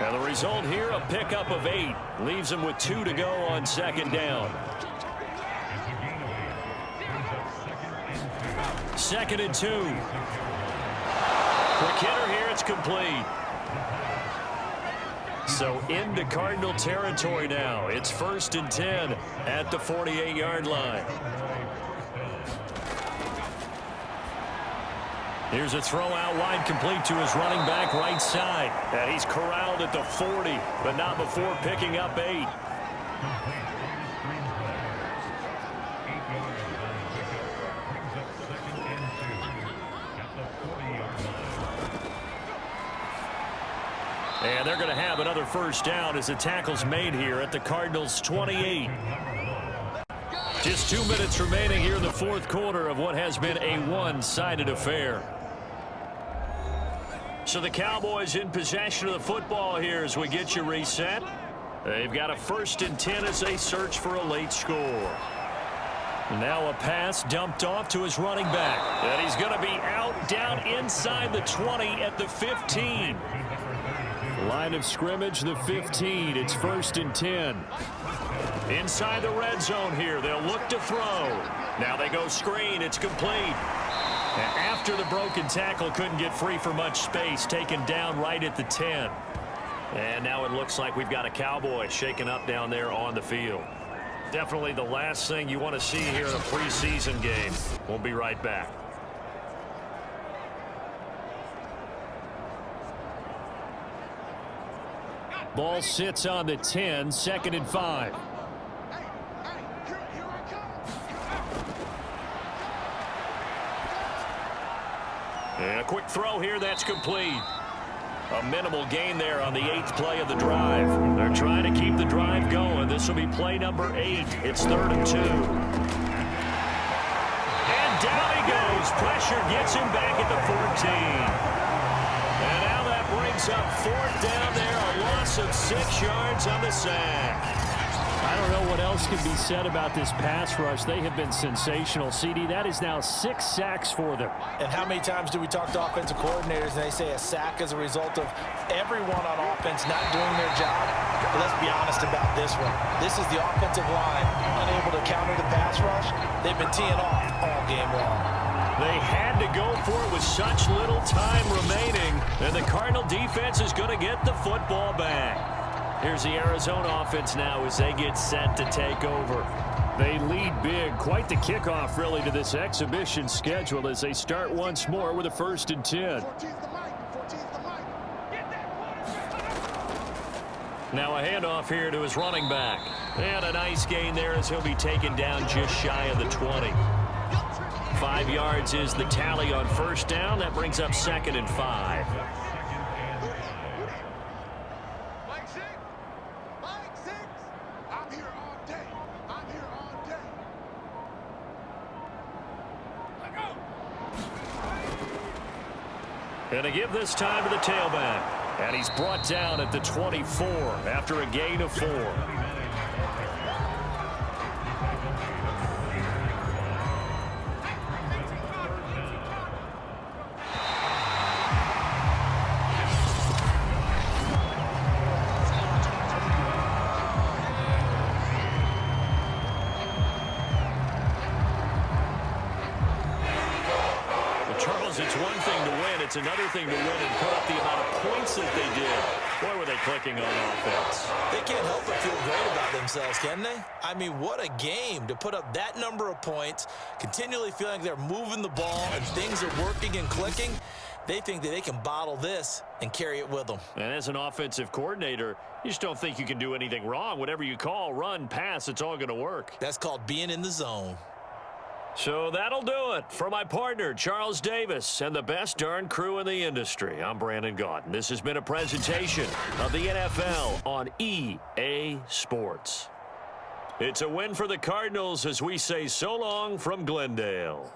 And the result here, a pickup of 8. Leaves him with 2 to go on 2nd down. 2nd and 2. Quick hitter here, it's complete. So into Cardinal territory now. It's 1st and 10 at the 48-yard line. Here's a throw out wide, complete to his running back right side. And he's corralled at the 40, but not before picking up 8. And they're going to have another first down as the tackle's made here at the Cardinals' 28. Just 2 minutes remaining here in the fourth quarter of what has been a one-sided affair. So the Cowboys in possession of the football here as we get you reset. They've got a 1st and 10 as they search for a late score. Now a pass dumped off to his running back. And he's going to be out down inside the 20 at the 15. Line of scrimmage, the 15. It's 1st and 10. Inside the red zone here. They'll look to throw. Now they go screen. It's complete. And after the broken tackle, couldn't get free for much space. Taken down right at the 10. And now it looks like we've got a Cowboy shaken up down there on the field. Definitely the last thing you want to see here in a preseason game. We'll be right back. Ball sits on the 10, 2nd and 5. And a quick throw here, that's complete. A minimal gain there on the 8th play of the drive. They're trying to keep the drive going. This will be play number 8. It's 3rd and 2. And down he goes. Pressure gets him back at the 14. And now that brings up 4th down there. A loss of 6 yards on the sack. I don't know what else can be said about this pass rush. They have been sensational. CD, that is now 6 sacks for them. And how many times do we talk to offensive coordinators and they say a sack is a result of everyone on offense not doing their job? But let's be honest about this one. This is the offensive line unable to counter the pass rush. They've been teeing off all game long. They had to go for it with such little time remaining, and the Cardinal defense is going to get the football back. Here's the Arizona offense now as they get set to take over. They lead big. Quite the kickoff, really, to this exhibition schedule as they start once more with a 1st and 10. Now a handoff here to his running back. And a nice gain there as he'll be taken down just shy of the 20. 5 yards is the tally on 1st down. That brings up 2nd and 5. And to give this time to the tailback. And he's brought down at the 24 after a gain of 4. It's one thing to win. It's another thing to win and put up the amount of points that they did. Boy, were they clicking on offense. They can't help but feel great about themselves, can they? I mean, what a game to put up that number of points, continually feeling like they're moving the ball and things are working and clicking. They think that they can bottle this and carry it with them. And as an offensive coordinator, you just don't think you can do anything wrong. Whatever you call, run, pass, it's all going to work. That's called being in the zone. So that'll do it for my partner, Charles Davis, and the best darn crew in the industry. I'm Brandon Gaunt, and this has been a presentation of the NFL on EA Sports. It's a win for the Cardinals as we say so long from Glendale.